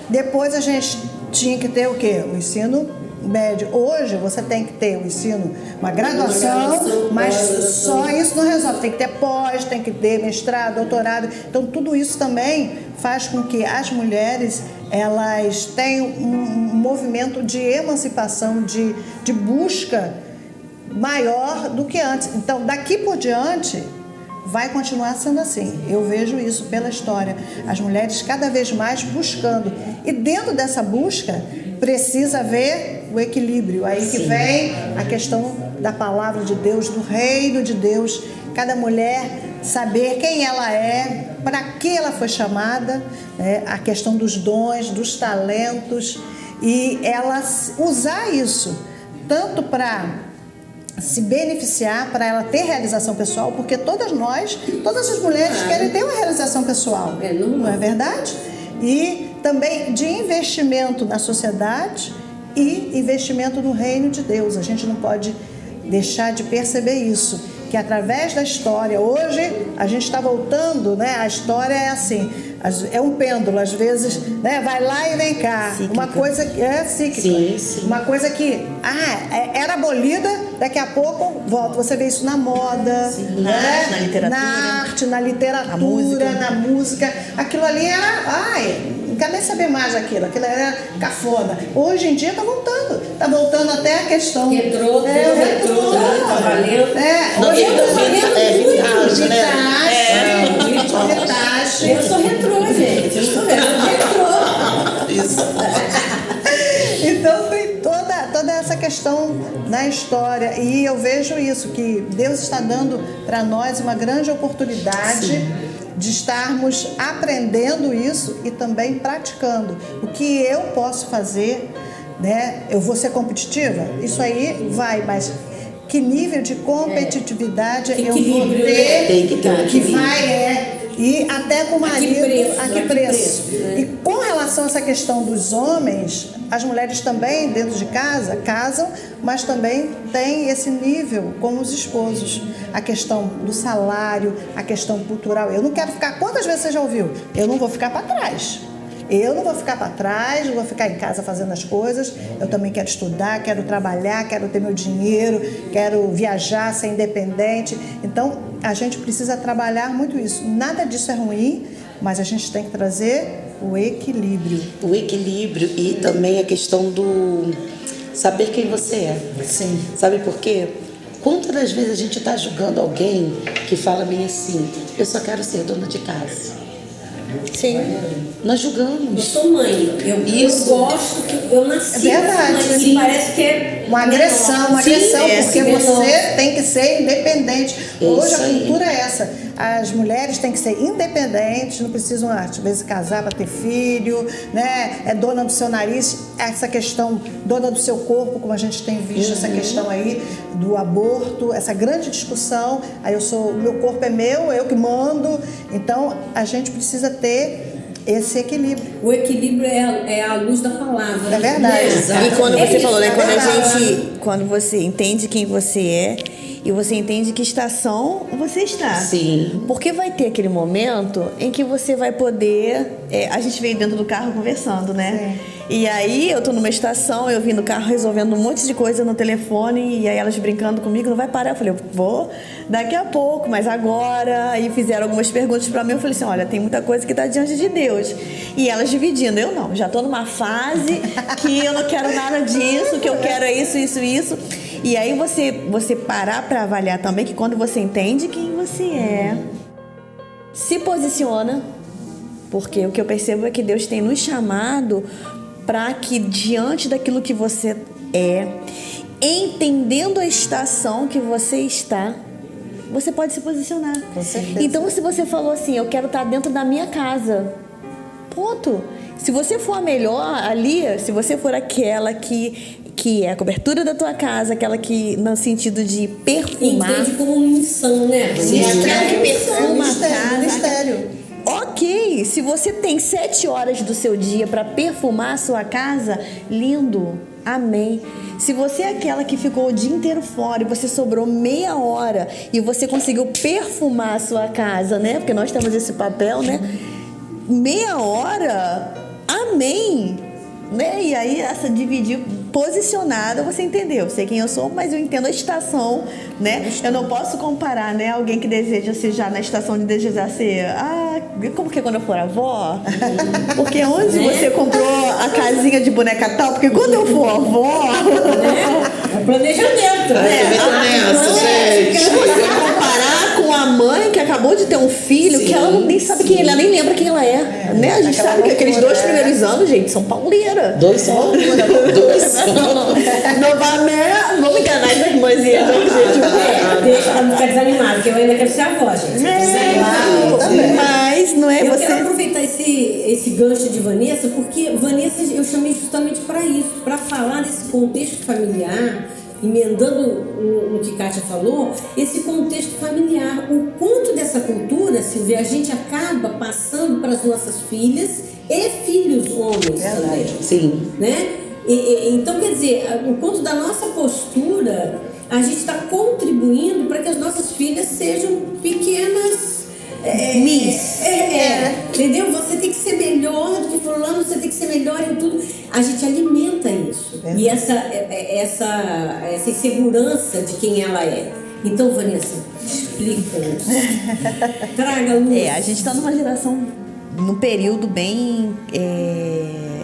Depois a gente tinha que ter o quê? O ensino médio. Hoje você tem que ter o ensino, uma graduação, mas só isso não resolve. Tem que ter pós, tem que ter mestrado, doutorado. Então tudo isso também faz com que as mulheres elas tenham um movimento de emancipação, de busca maior do que antes. Então daqui por diante vai continuar sendo assim. Eu vejo isso pela história. As mulheres cada vez mais buscando. E dentro dessa busca precisa haver o equilíbrio. Aí que vem a questão da palavra de Deus, do reino de Deus. Cada mulher saber quem ela é, para que ela foi chamada, né? A questão dos dons, dos talentos, e ela usar isso tanto para se beneficiar, para ela ter realização pessoal, porque todas as mulheres querem ter uma realização pessoal, não é verdade? E também de investimento na sociedade e investimento no reino de Deus. A gente não pode deixar de perceber isso, que através da história, hoje a gente está voltando, né? A história é assim, é um pêndulo, às vezes, né? Vai lá e vem cá. Cíclica. Uma coisa que é cíclica. Sim. Uma coisa que era abolida, daqui a pouco volta. Você vê isso na moda, né? Na literatura, na arte, na literatura, na música. Aquilo ali era, não quero nem saber mais aquilo era cafona. Hoje em dia está voltando até a questão retrô, tá valendo. Hoje vintage, né? Vintage. Eu sou retrô, gente. Eu sou retrô. Isso. Então tem toda essa questão na história, e eu vejo isso, que Deus está dando para nós uma grande oportunidade. Sim. De estarmos aprendendo isso e também praticando. O que eu posso fazer, né? Eu vou ser competitiva? Isso aí vai, mas que nível de competitividade eu vou ter? Tem que ter que vai e até com o marido, a que preço? E com relação a essa questão dos homens, as mulheres também dentro de casa casam, mas também tem esse nível com os esposos. A questão do salário, a questão cultural. Eu não quero ficar, quantas vezes você já ouviu? Eu não vou ficar para trás. Eu não vou ficar para trás, não vou ficar em casa fazendo as coisas. Eu também quero estudar, quero trabalhar, quero ter meu dinheiro, quero viajar, ser independente. Então, a gente precisa trabalhar muito isso. Nada disso é ruim, mas a gente tem que trazer o equilíbrio. O equilíbrio e também a questão do saber quem você é. Sim. Sabe por quê? Quantas das vezes a gente está julgando alguém que fala bem assim, eu só quero ser dona de casa. Sim. Nós julgamos. Eu sou mãe. Eu gosto que eu nasci. É verdade. Mas Sim. parece que é uma agressão, porque você tem que ser independente. Hoje a cultura é essa. As mulheres têm que ser independentes, não precisam, às vezes, casar para ter filho, né? É dona do seu nariz, essa questão, dona do seu corpo, como a gente tem visto, essa questão aí do aborto, essa grande discussão. Aí o meu corpo é meu, eu que mando. Então, a gente precisa ter esse equilíbrio. O equilíbrio é a luz da palavra. É verdade. E quando você falou, né? Quando você entende quem você é e você entende que estação você está. Sim. Porque vai ter aquele momento em que você vai poder... a gente veio dentro do carro conversando, né? Sim. E aí eu tô numa estação, eu vim no carro resolvendo um monte de coisa no telefone, e aí elas brincando comigo, não vai parar. Eu falei, eu vou daqui a pouco, mas agora. E fizeram algumas perguntas pra mim, eu falei assim, olha, tem muita coisa que tá diante de Deus. E elas dividindo, eu não, já tô numa fase que eu não quero nada disso, que eu quero é isso, isso, isso. E aí você parar pra avaliar também que quando você entende quem você é, se posiciona, porque o que eu percebo é que Deus tem nos chamado para que diante daquilo que você é, entendendo a estação que você está, você pode se posicionar. Com certeza. Então, se você falou assim, eu quero estar dentro da minha casa, ponto. Se você for a melhor ali, se você for aquela que é a cobertura da tua casa, aquela que, no sentido de perfumar. Entende como missão, né? Sim, aquela que perfuma a casa. Mistério. Ok. Ok, se você tem 7 horas do seu dia para perfumar a sua casa, lindo, amém. Se você é aquela que ficou o dia inteiro fora e você sobrou meia hora e você conseguiu perfumar a sua casa, né? Porque nós temos esse papel, né? Meia hora, amém. Né? E aí, essa dividir posicionada, você entendeu? Sei quem eu sou, mas eu entendo a estação, né? Eu não posso comparar, né? Alguém que deseja ser já na estação de desejar ser, como que é quando eu for avó? Porque onde você comprou a casinha de boneca tal? Porque quando eu for avó... É planejamento, né? Gente. Você comparar com a mãe que acabou de ter um filho, que ela nem sabe quem ele é, ela nem lembra quem ela é. Né? A gente sabe que aqueles 2 primeiros anos, gente, são pauleira. 2 são. 2 Novamente, vamos enganar as irmãzinhas, gente. Deixa ela ficar desanimada, porque eu ainda quero ser avó, gente. Mas não é Eu você. quero aproveitar esse gancho de Vanessa, porque Vanessa eu chamei justamente para isso, para falar desse contexto familiar, emendando no que Kátia falou, esse contexto familiar, o quanto dessa cultura, Silvia, a gente acaba passando para as nossas filhas e filhos homens também. Sim. Né? Então, quer dizer, o quanto da nossa postura, a gente está contribuindo para que as nossas filhas sejam pequenas entendeu? Você tem que ser melhor do que fulano, você tem que ser melhor em tudo. A gente alimenta isso. E essa insegurança de quem ela é. Então, Vanessa, explica-nos. Traga luz. A gente está numa geração, num período bem...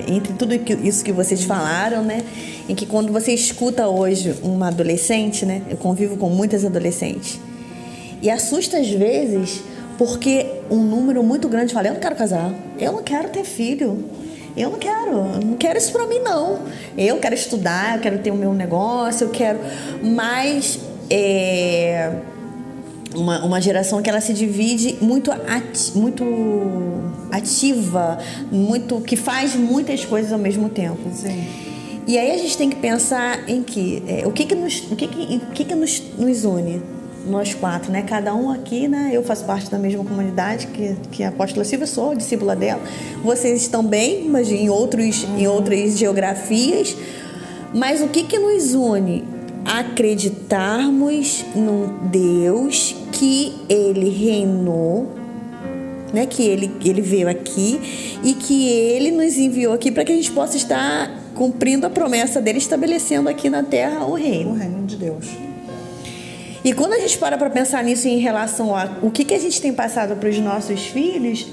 entre tudo isso que vocês falaram, né? Em que quando você escuta hoje uma adolescente, né? Eu convivo com muitas adolescentes. E assusta às vezes... Porque um número muito grande fala, eu não quero casar, eu não quero ter filho, eu não quero isso pra mim não. Eu quero estudar, eu quero ter o meu negócio, eu quero... Mas uma geração que ela se divide muito ativa, que faz muitas coisas ao mesmo tempo. Sim. E aí a gente tem que pensar em o que nos une? Nós 4, né? Cada um aqui, né? Eu faço parte da mesma comunidade que a apóstola Silvia, sou discípula dela. Vocês estão bem, mas em outras geografias. Mas o que nos une? Acreditarmos num Deus que Ele reinou, né? Que ele veio aqui e que Ele nos enviou aqui para que a gente possa estar cumprindo a promessa dele, estabelecendo aqui na terra o reino. O reino de Deus. E quando a gente para pensar nisso em relação a o que a gente tem passado para os nossos filhos,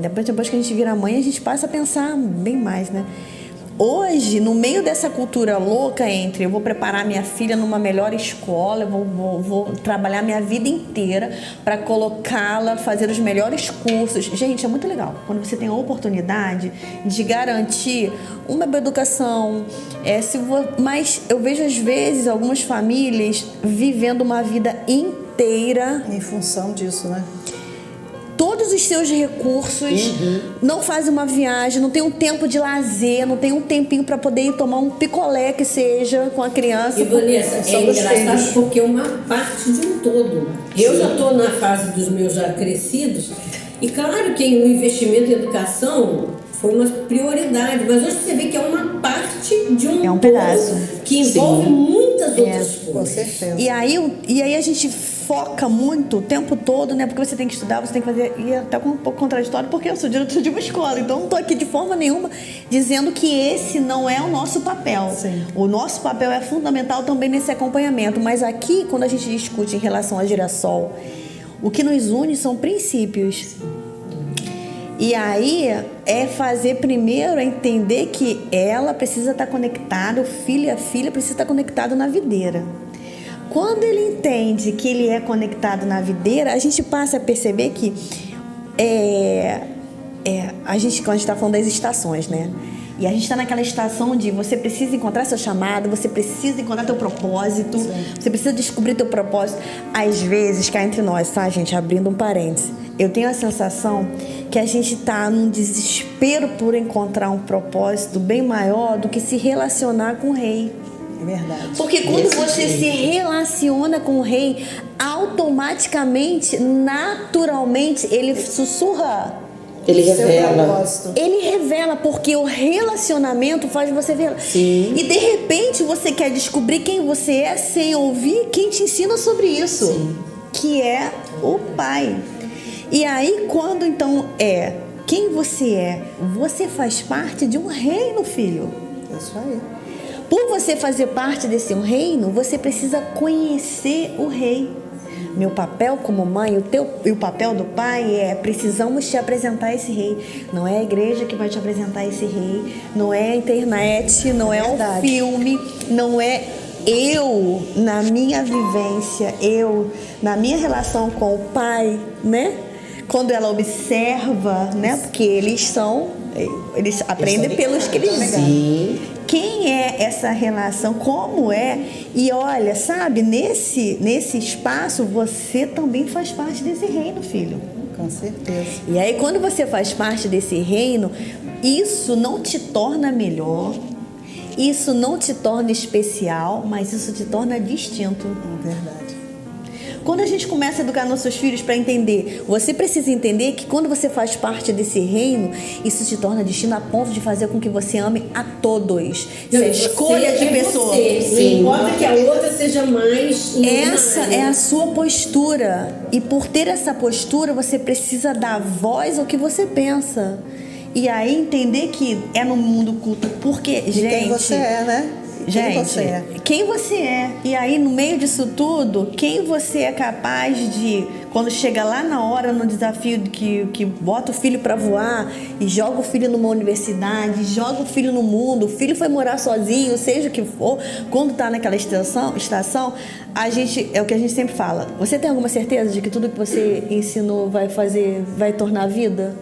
depois que a gente vira mãe, a gente passa a pensar bem mais, né? Hoje, no meio dessa cultura louca entre eu vou preparar minha filha numa melhor escola, eu vou trabalhar minha vida inteira para colocá-la, fazer os melhores cursos. Gente, é muito legal quando você tem a oportunidade de garantir uma boa educação. Mas eu vejo às vezes algumas famílias vivendo uma vida inteira em função disso, né? Todos os seus recursos, não faz uma viagem, não tem um tempo de lazer, não tem um tempinho para poder ir tomar um picolé que seja com a criança. E Vanessa, é engraçado porque é uma parte de um todo. Eu já estou na fase dos meus já crescidos e claro que o investimento em educação foi uma prioridade, mas hoje você vê que é uma parte de um todo pedaço que envolve muitas outras coisas. Com certeza. E aí a gente foca muito o tempo todo, né? Porque você tem que estudar, você tem que fazer... E é até um pouco contraditório, porque eu sou diretora de uma escola, então não estou aqui de forma nenhuma dizendo que esse não é o nosso papel. Sim. O nosso papel é fundamental também nesse acompanhamento, mas aqui, quando a gente discute em relação a Girassol, o que nos une são princípios. E aí é fazer primeiro entender que ela precisa estar conectada, o filho e a filha precisam estar conectados na videira. Quando ele entende que ele é conectado na videira, a gente passa a perceber que quando a gente está falando das estações, né? E a gente está naquela estação de você precisa encontrar seu chamado, você precisa encontrar teu propósito, você precisa descobrir teu propósito. Às vezes, cá entre nós, tá, gente? Abrindo um parêntese. Eu tenho a sensação que a gente está num desespero por encontrar um propósito bem maior do que se relacionar com o rei. É verdade. Porque quando você se relaciona com o rei, automaticamente, naturalmente, ele sussurra. Ele Seu revela. propósito. Ele revela, porque o relacionamento faz você ver. Sim. E de repente você quer descobrir quem você é sem ouvir quem te ensina sobre isso. Sim. Que é o Pai. E aí, quando então quem você faz parte de um reino, filho. Isso aí. Por você fazer parte desse reino, você precisa conhecer o rei. Meu papel como mãe, e o papel do pai precisamos te apresentar esse rei. Não é a igreja que vai te apresentar esse rei, não é a internet, não é um filme, não é eu, na minha vivência, eu, na minha relação com o pai, né? Quando ela observa, né? Porque eles aprendem pelos que eles veem. Quem é essa relação, como é? E olha, sabe, nesse espaço você também faz parte desse reino, filho. Com certeza. E aí quando você faz parte desse reino, isso não te torna melhor, isso não te torna especial, mas isso te torna distinto. Verdade. Quando a gente começa a educar nossos filhos para entender, você precisa entender que quando você faz parte desse reino, isso te torna distinto a ponto de fazer com que você ame a todos. Isso é escolha de pessoa. Não importa que a outra seja mais... Essa é a sua postura. E por ter essa postura, você precisa dar voz ao que você pensa. E aí entender que é no mundo culto. Porque, gente... quem você é, né? Gente, quem você é. E aí, no meio disso tudo, quem você é capaz de, quando chega lá na hora, no desafio que bota o filho para voar e joga o filho numa universidade, joga o filho no mundo, o filho foi morar sozinho, seja o que for, quando tá naquela estação, a gente, é o que a gente sempre fala. Você tem alguma certeza de que tudo que você ensinou vai tornar vida?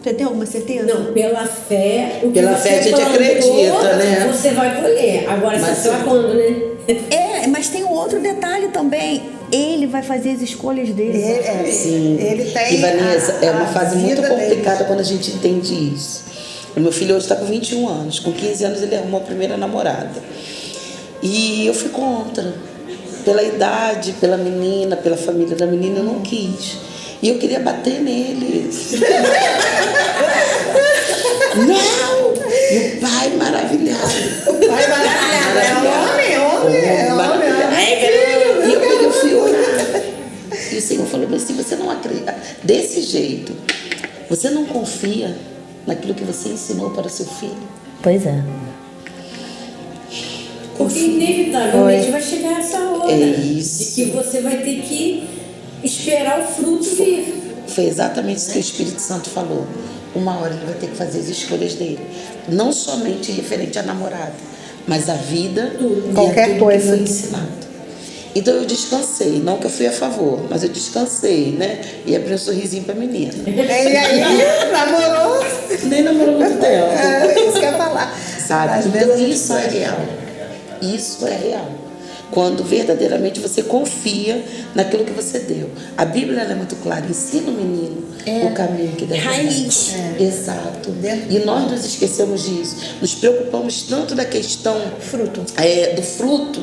Você tem alguma certeza? Não, pela fé, o que Pela você fé a gente plantou, acredita, né? Você vai colher. Agora, Mas você vai quando, né? Mas tem um outro detalhe também. Ele vai fazer as escolhas dele. Sim. Ele tem e Vanessa, é uma fase muito vida complicada dele. quando a gente entende isso. O meu filho hoje está com 21 anos. Com 15 anos ele arrumou a primeira namorada. E eu fui contra. Pela idade, pela menina, pela família da menina, eu não quis. E eu queria bater nele. Não! E o pai maravilhado. O pai maravilhado. É homem. E eu peguei o fui orar. E o Senhor falou assim, você não acredita. Desse jeito, você não confia naquilo que você ensinou para o seu filho? Pois é. Porque inevitavelmente vai chegar essa hora. É isso. De que você vai ter que esperar o fruto vir. Foi exatamente isso que o Espírito Santo falou. Uma hora ele vai ter que fazer as escolhas dele. Não somente referente à namorada, mas a vida e Qualquer a tudo coisa. que foi ensinado. Então eu descansei, não que eu fui a favor, mas eu descansei, né? E abri um sorrisinho pra menina. E aí, namorou? Nem namorou muito tempo. Isso que eu ia falar. Sabe? Às Então vezes a gente isso é real. Isso é real. Quando verdadeiramente você confia naquilo que você deu. A Bíblia ela é muito clara, ensina o menino o caminho que deve Raiz. Exato. E nós nos esquecemos disso. Nos preocupamos tanto da questão do fruto,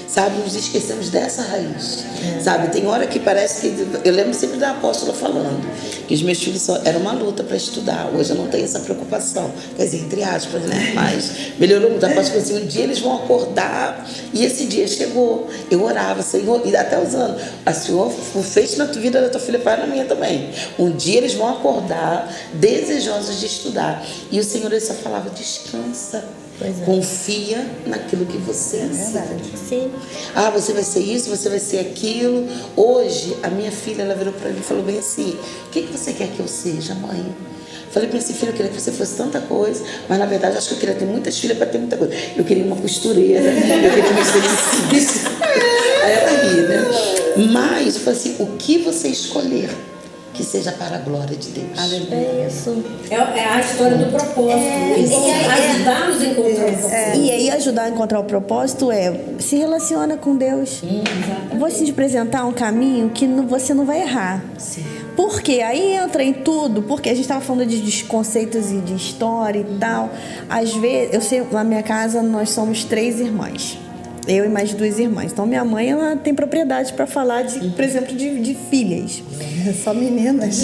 sabe? Nos esquecemos dessa raiz. Sabe? Tem hora que parece que... Eu lembro sempre da apóstola falando que os meus filhos eram uma luta para estudar. Hoje eu não tenho essa preocupação. Quer dizer, entre aspas, né? Mas melhorou muito. A apóstola falou assim, um dia eles vão acordar e esse dia chegou. Eu orava, Senhor, e até usando. A Senhor fez na vida da tua filha, pai, na minha também. Um dia eles vão acordar desejosos de estudar. E o Senhor ele só falava, descansa. Confia naquilo que você ensina. Sim. Ah, você vai ser isso, você vai ser aquilo. Hoje, a minha filha, ela virou para mim e falou bem assim, o que você quer que eu seja, mãe? Falei para esse filho, eu queria que você fosse tanta coisa, mas na verdade, acho que eu queria ter muitas filhas para ter muita coisa. Eu queria uma costureira, eu queria uma esteticista. Aí ela ri, né? Mas, eu falei assim, o que você escolher, que seja para a glória de Deus. É isso. É a história do propósito. Ajudar-nos a encontrar o propósito. E aí ajudar a encontrar o propósito se relaciona com Deus. Vou te apresentar um caminho que você não vai errar. Porque aí entra em tudo, porque a gente estava falando de conceitos e de história e tal. Às vezes, eu sei, na minha casa nós somos 3 irmãs. Eu e mais 2 irmãs. Então, minha mãe, ela tem propriedade para falar, por exemplo, de filhas. Só meninas.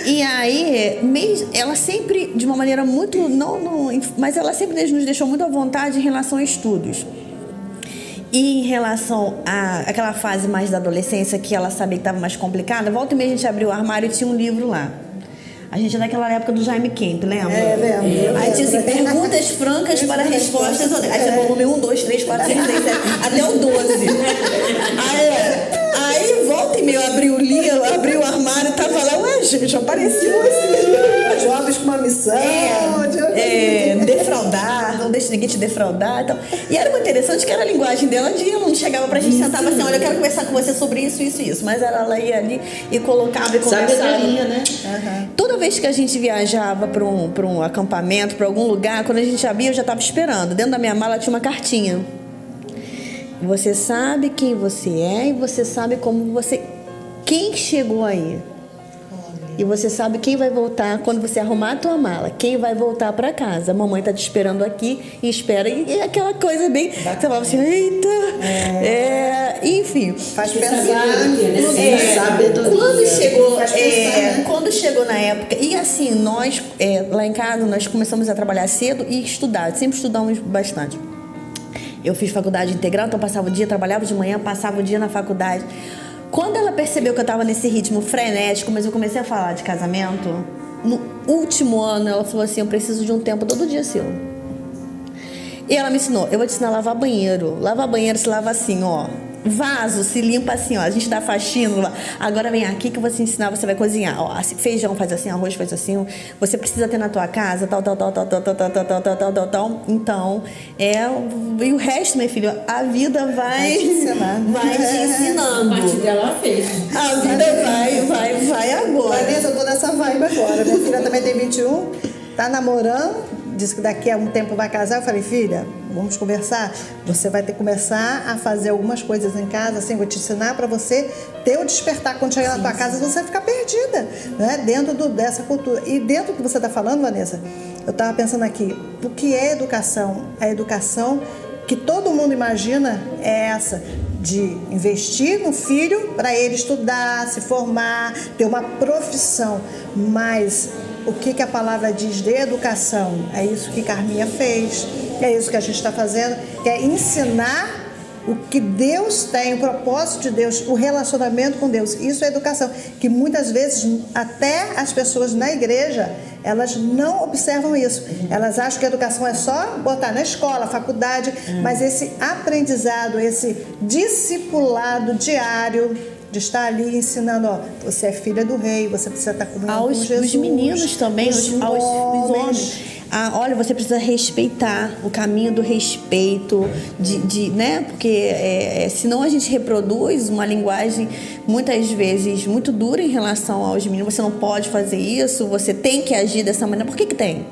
E aí, ela sempre, de uma maneira muito... mas ela sempre nos deixou muito à vontade em relação a estudos. E em relação àquela fase mais da adolescência, que ela sabia que estava mais complicada, volta e meia a gente abriu o armário e tinha um livro lá. A gente é daquela época do Jaime Camp, lembra? Lembro. Aí tinha assim, perguntas francas para respostas. Aí tinha o volume 1, 2, 3, 4, 5, 6, 7, até o 12. Aí volta e meia eu abri o livro, abri o armário e tava lá, ué, gente, apareceu assim. Jovens com uma missão. Defraudar, não deixe ninguém te defraudar e tal. E era muito interessante que era a linguagem dela de ela não chegava pra gente, sentava assim, olha, eu quero conversar com você sobre isso, isso e isso. Mas ela ia ali e colocava e conversava. Né? Toda vez que a gente viajava para um acampamento, para algum lugar, quando a gente abria, eu já estava esperando. Dentro da minha mala tinha uma cartinha. Você sabe quem você é e você sabe como você... Quem chegou aí? E você sabe quem vai voltar quando você arrumar a tua mala. Quem vai voltar para casa. A mamãe tá te esperando aqui e espera. E aquela coisa bem... Você falava assim, eita... enfim. Faz pensar. Quando chegou na época... E assim, nós, lá em casa, nós começamos a trabalhar cedo e estudar. Sempre estudamos bastante. Eu fiz faculdade integral, então passava o dia, trabalhava de manhã, passava o dia na faculdade. Quando ela percebeu que eu estava nesse ritmo frenético, mas eu comecei a falar de casamento, no último ano ela falou assim, eu preciso de um tempo todo dia seu. E ela me ensinou, eu vou te ensinar a lavar banheiro. Lavar banheiro se lava assim, ó. Vaso se limpa assim, ó. A gente dá faxina. Agora vem aqui que eu vou te ensinar, você vai cozinhar. Ó, feijão faz assim, arroz faz assim. Você precisa ter na tua casa, tal. Então, e o resto, meu filho, a vida vai te ensinando. A parte dela ela fez. A vida vai agora. Vanessa, eu tô nessa vibe agora. Minha filha também tem 21, tá namorando. Disse que daqui a um tempo vai casar. Eu falei, filha, vamos conversar. Você vai ter que começar a fazer algumas coisas em casa, assim, vou te ensinar para você ter o despertar. Quando chegar na tua casa, você vai ficar perdida, né? Dentro dessa cultura. E dentro do que você está falando, Vanessa, eu estava pensando aqui, o que é educação? A educação que todo mundo imagina é essa, de investir no filho para ele estudar, se formar, ter uma profissão. Mas o que a palavra diz de educação? É isso que Carminha fez, é isso que a gente está fazendo, que é ensinar o que Deus tem, o propósito de Deus, o relacionamento com Deus. Isso é educação, que muitas vezes até as pessoas na igreja, elas não observam isso. Elas acham que a educação é só botar na escola, faculdade, mas esse aprendizado, esse discipulado diário de estar ali ensinando, ó, você é filha do rei, você precisa estar comunhando com Jesus. Os meninos também, os homens. Olha, você precisa respeitar o caminho do respeito, né? Porque senão a gente reproduz uma linguagem muitas vezes muito dura em relação aos meninos. Você não pode fazer isso, você tem que agir dessa maneira. Por que tem?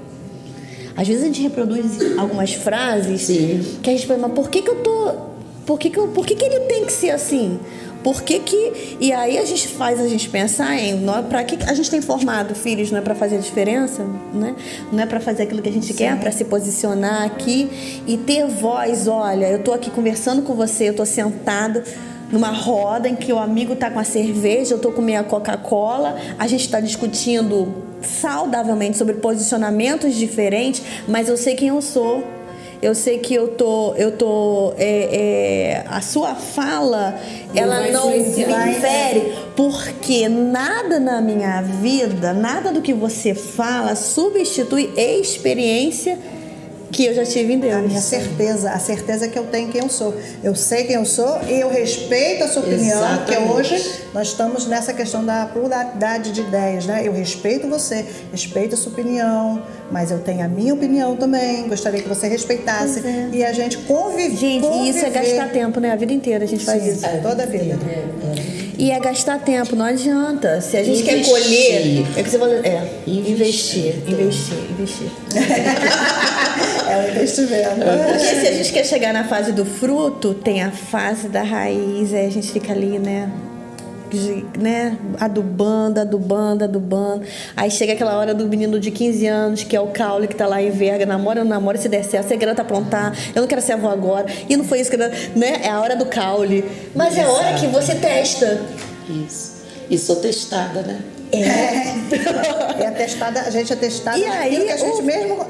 Às vezes a gente reproduz algumas frases que a gente pensa, mas por que eu tô... Por que ele tem que ser assim? E aí a gente faz a gente pensar em para que a gente tem formado filhos, não é para fazer a diferença, né? Não é para fazer aquilo que a gente quer, para se posicionar aqui e ter voz. Olha, eu tô aqui conversando com você, eu tô sentada numa roda em que o amigo tá com a cerveja, eu tô com minha Coca-Cola, a gente está discutindo saudavelmente sobre posicionamentos diferentes, mas eu sei quem eu sou. Eu sei que a sua fala, ela não interfere, porque nada na minha vida, nada do que você fala substitui a experiência que eu já tive em Deus. A minha certeza, a certeza que eu tenho quem eu sou. Eu sei quem eu sou e eu respeito a sua opinião, porque hoje nós estamos nessa questão da pluralidade de ideias, né? Eu respeito você, respeito a sua opinião, mas eu tenho a minha opinião também, gostaria que você respeitasse. E a gente conviver. Gente, e isso é gastar tempo, né? A vida inteira a gente faz isso. Toda a vida. E é gastar tempo, não adianta. Se a gente quer colher, é que você fala, investir. É o investimento. Porque se a gente quer chegar na fase do fruto, tem a fase da raiz, aí a gente fica ali, né? né, adubando. Aí chega aquela hora do menino de 15 anos, que é o Caule, que tá lá em Verga, namora ou não namora, se der certo, você quer aprontar, eu não quero ser avó agora, e não foi isso que, né, é a hora do Caule. Mas é a hora que você testa. Isso. E sou testada, né? É atestada, a gente é testada E aí, naquilo que a gente mesmo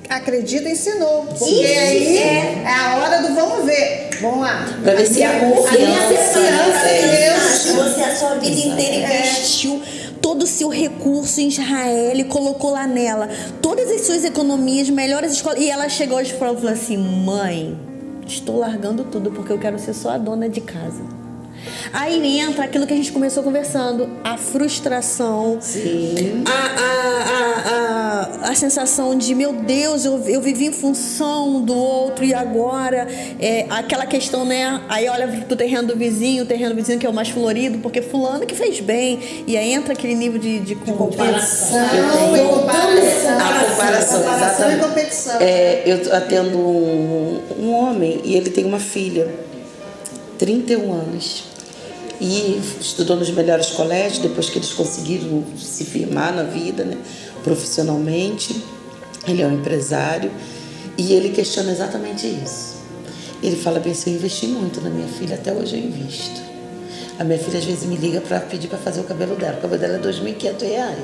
acredita e ensinou. Porque Isso, aí é a hora do vamos ver. Vamos lá. Pra ver se a confiança Você a sua vida inteira investiu todo o seu recurso em Israel e colocou lá nela todas as suas economias, melhores escolas. E ela chegou hoje e falou assim: mãe, estou largando tudo porque eu quero ser só a dona de casa. Aí entra aquilo que a gente começou conversando, a frustração, Sim. a sensação de, meu Deus, eu vivi em função do outro e agora aquela questão, né? Aí olha pro terreno do vizinho que é o mais florido, porque fulano que fez bem, e aí entra aquele nível de comparação. A comparação, exatamente. E competição. Eu atendo um homem e ele tem uma filha, 31 anos. E estudou nos melhores colégios, depois que eles conseguiram se firmar na vida, né, profissionalmente. Ele é um empresário e ele questiona exatamente isso. Ele fala bem assim: eu investi muito na minha filha, até hoje eu invisto. A minha filha às vezes me liga para pedir para fazer o cabelo dela. O cabelo dela é R$2.500.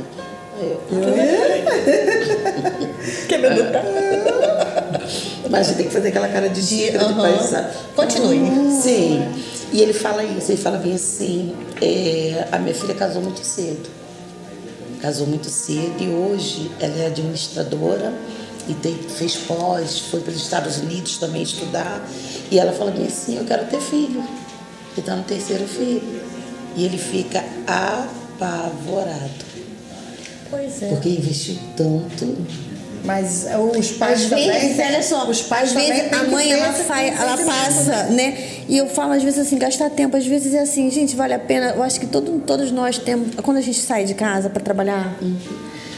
Mas tem que fazer aquela cara de tigre, de paisagem. Continue. Sim. E ele fala isso, ele fala bem assim: a minha filha casou muito cedo. E hoje ela é administradora e fez pós, foi para os Estados Unidos também estudar. E ela fala bem assim: eu quero ter filho. Ele está no 3º filho. E ele fica apavorado. Pois é. Porque investiu tanto. Mas os pais Às também. vezes, olha só, os pais às vezes também têm a que mãe ter ela esse passa, né? E eu falo às vezes assim, gastar tempo, às vezes é assim, gente, vale a pena. Eu acho que todos nós temos, quando a gente sai de casa para trabalhar,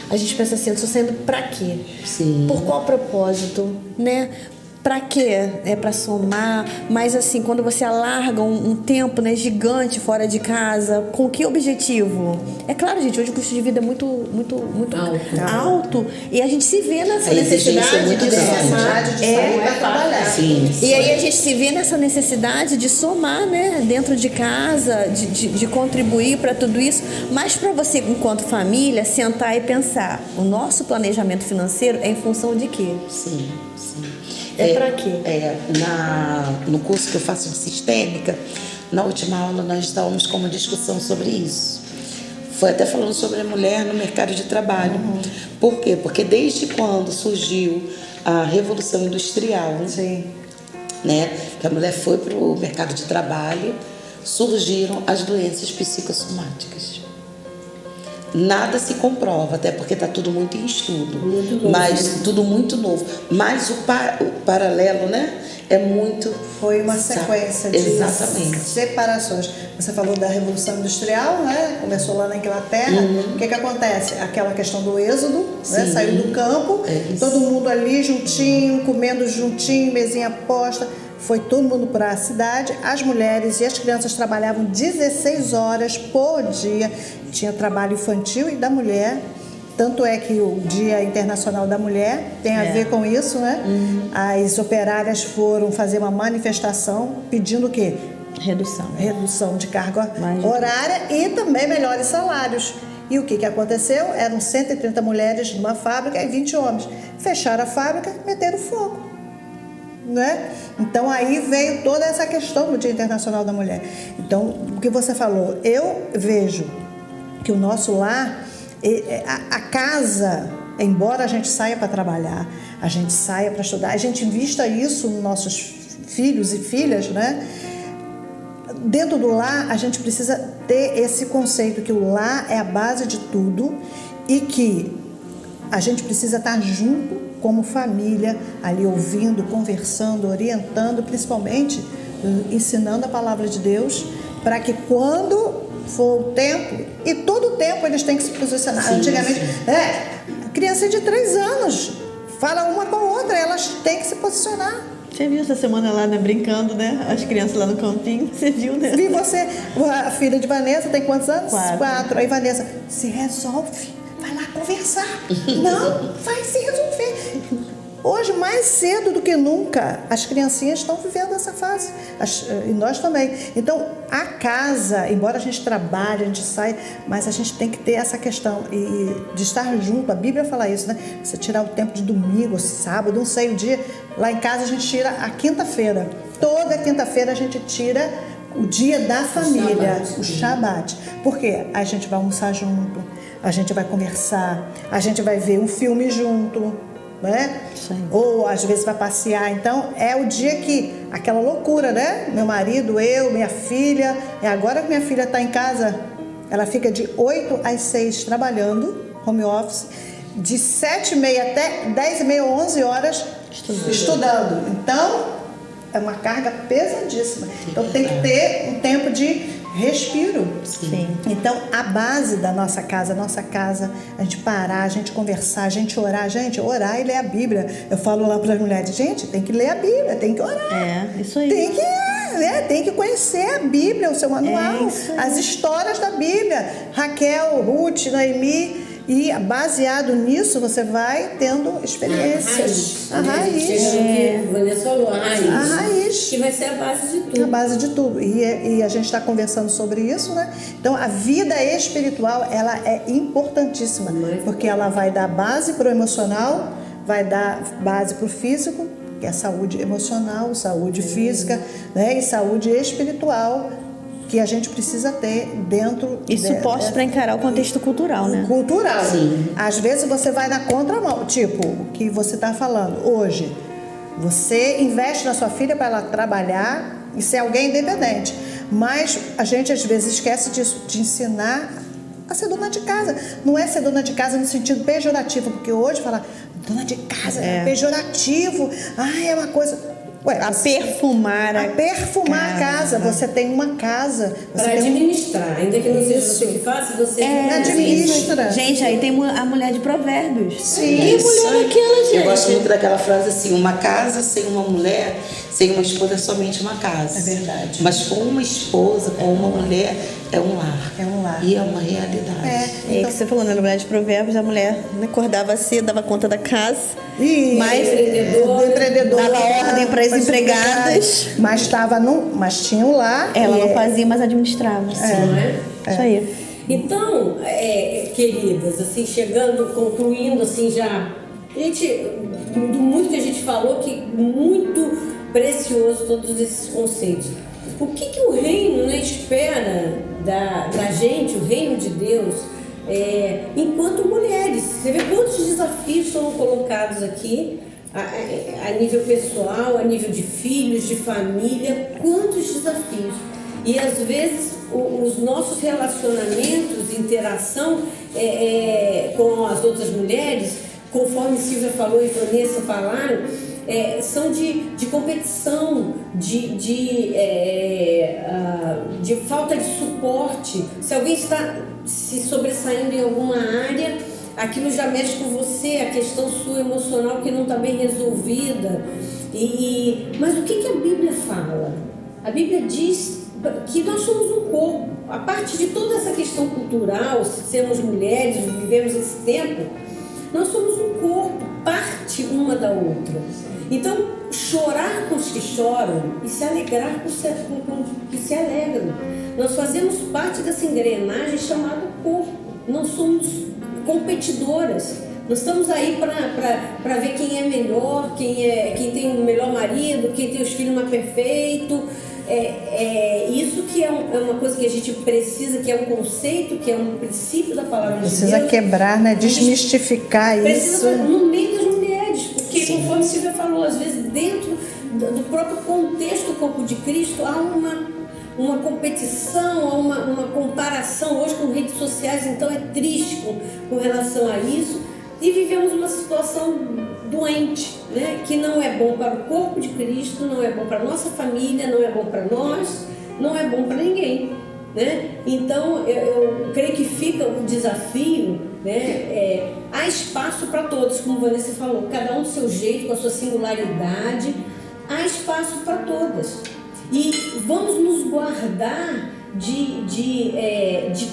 a gente pensa assim: eu estou saindo para quê? Sim. Por qual propósito, né? Pra quê? É pra somar, mas assim, quando você alarga um tempo, né, gigante fora de casa, com que objetivo? É claro, gente, hoje o custo de vida é muito alto e a gente se vê nessa necessidade de sair para trabalhar. Sim. E aí a gente se vê nessa necessidade de somar, né, dentro de casa, de contribuir para tudo isso, mas para você, enquanto família, sentar e pensar: o nosso planejamento financeiro é em função de quê? Sim. É para quê? No curso que eu faço de sistêmica, na última aula nós estávamos com uma discussão sobre isso. Foi até falando sobre a mulher no mercado de trabalho. Por quê? Porque desde quando surgiu a Revolução Industrial, Sim. né, que a mulher foi para o mercado de trabalho, surgiram as doenças psicossomáticas. Nada se comprova, até porque está tudo muito em estudo, mas tudo muito novo. Mas o paralelo, né, é muito... Foi uma sequência de exatamente. separações. Você falou da Revolução Industrial, né? Começou lá na Inglaterra. O que acontece? Aquela questão do êxodo, né? Saiu do campo, todo mundo ali juntinho, comendo juntinho, mesinha posta. Foi todo mundo para a cidade. As mulheres e as crianças trabalhavam 16 horas por dia. Tinha trabalho infantil e da mulher. Tanto é que o Dia Internacional da Mulher tem a ver com isso, né? As operárias foram fazer uma manifestação pedindo o quê? Redução de carga horária e também melhores salários. E o que aconteceu? Eram 130 mulheres numa fábrica e 20 homens. Fecharam a fábrica, meteram fogo. Né? Então aí veio toda essa questão do Dia Internacional da Mulher. Então, o que você falou, eu vejo que o nosso lar, a casa, embora a gente saia para trabalhar, a gente saia para estudar, a gente invista isso nos nossos filhos e filhas, né? Dentro do lar, a gente precisa ter esse conceito que o lar é a base de tudo e que a gente precisa estar junto como família, ali ouvindo, conversando, orientando, principalmente ensinando a palavra de Deus, para que quando for o tempo, e todo o tempo eles têm que se posicionar. Sim, antigamente, criança de 3 anos, fala uma com a outra, elas têm que se posicionar. Você viu essa semana lá, né, brincando, né? As crianças lá no campinho. Você viu, né? Vi você, a filha de Vanessa tem quantos anos? 4. Aí Vanessa, se resolve, vai lá conversar. Não, vai se resolver. Hoje, mais cedo do que nunca, as criancinhas estão vivendo essa fase. E nós também. Então, a casa, embora a gente trabalhe, a gente saia, mas a gente tem que ter essa questão de estar junto. A Bíblia fala isso, né? Você tirar o tempo de domingo, sábado, não sei o dia. Lá em casa a gente tira a quinta-feira. Toda quinta-feira a gente tira o dia da família, o Shabat. Por quê? A gente vai almoçar junto, a gente vai conversar, a gente vai ver um filme junto, né? Sim. Ou às vezes vai passear. Então é o dia que, aquela loucura, né? Meu marido, eu, minha filha. E agora que minha filha está em casa, ela fica de 8 às 6 trabalhando, home office, de 7h30 até 10h30 ou 11 horas estudando. Então é uma carga pesadíssima. Então tem que ter um tempo de respiro. Sim. Então, a base da nossa casa, a gente parar, a gente conversar, a gente orar. Gente, orar e ler a Bíblia. Eu falo lá para as mulheres, gente, tem que ler a Bíblia, tem que orar. É, isso aí. Tem que conhecer a Bíblia, o seu manual, as histórias da Bíblia. Raquel, Ruth, Noemi. E baseado nisso, você vai tendo experiências. A raiz. Vanessa falou, a raiz. Que vai ser a base de tudo. A base de tudo. E a gente está conversando sobre isso, né? Então, a vida espiritual, ela é importantíssima. Porque ela vai dar base para o emocional, vai dar base para o físico, que é saúde emocional, saúde física, né? E saúde espiritual, que a gente precisa ter dentro... E suporte para encarar o contexto cultural, né? Cultural. Sim. Às vezes você vai na contramão. Tipo, o que você está falando hoje. Você investe na sua filha para ela trabalhar e ser alguém independente. Mas a gente às vezes esquece disso, de ensinar a ser dona de casa. Não é ser dona de casa no sentido pejorativo, porque hoje falar dona de casa é pejorativo. É uma coisa... perfumar a casa. Você tem uma casa. Para administrar, ainda que não seja você que faça, você administra. Gente, aí tem a mulher de Provérbios. Sim. Mulher daquela, gente. Eu gosto muito daquela frase assim: uma casa sem uma mulher, sem uma esposa é somente uma casa. É verdade. Mas com uma esposa, com uma mulher, é um lar. É um lar. E é uma realidade. Então, que você falou, na mulher de Provérbios, a mulher acordava cedo, dava conta da casa. Mas empreendedor, dava ordem para as empregadas. Mas tinha um lar. Ela não fazia, mas administrava. Não é? Isso aí. Então, queridas, assim, concluindo, assim, já... muito que a gente falou, que muito precioso todos esses conceitos. O que o reino, né, espera da gente, o reino de Deus, enquanto mulheres? Você vê quantos desafios foram colocados aqui, a nível pessoal, a nível de filhos, de família, quantos desafios. E às vezes os nossos relacionamentos, interação com as outras mulheres, conforme Silvia falou e Vanessa falaram, são de competição, de falta de suporte. Se alguém está se sobressaindo em alguma área, aquilo já mexe com você, a questão sua emocional que não está bem resolvida. Mas o que a Bíblia fala? A Bíblia diz que nós somos um corpo. A parte de toda essa questão cultural, sermos mulheres, vivemos esse tempo, nós somos um corpo, parte uma da outra. Então, chorar com os que choram e se alegrar com os que se alegram. Nós fazemos parte dessa engrenagem chamada corpo. Não somos competidoras. Nós estamos aí para ver quem é melhor, quem tem o melhor marido, quem tem os filhos mais perfeitos. Isso que é uma coisa que a gente precisa, que é um conceito, que é um princípio da palavra de Deus. Precisa quebrar, né? Desmistificar isso. Precisa no meio das mulheres, porque conforme Silvia falou, às vezes dentro do próprio contexto do corpo de Cristo há uma competição, há uma comparação hoje com redes sociais, então é triste com relação a isso. E vivemos uma situação doente, né? Que não é bom para o corpo de Cristo, não é bom para a nossa família, não é bom para nós, não é bom para ninguém, né? Então eu creio que fica o desafio, né? Há espaço para todos, como Vanessa falou, cada um do seu jeito, com a sua singularidade, há espaço para todas. E vamos nos guardar de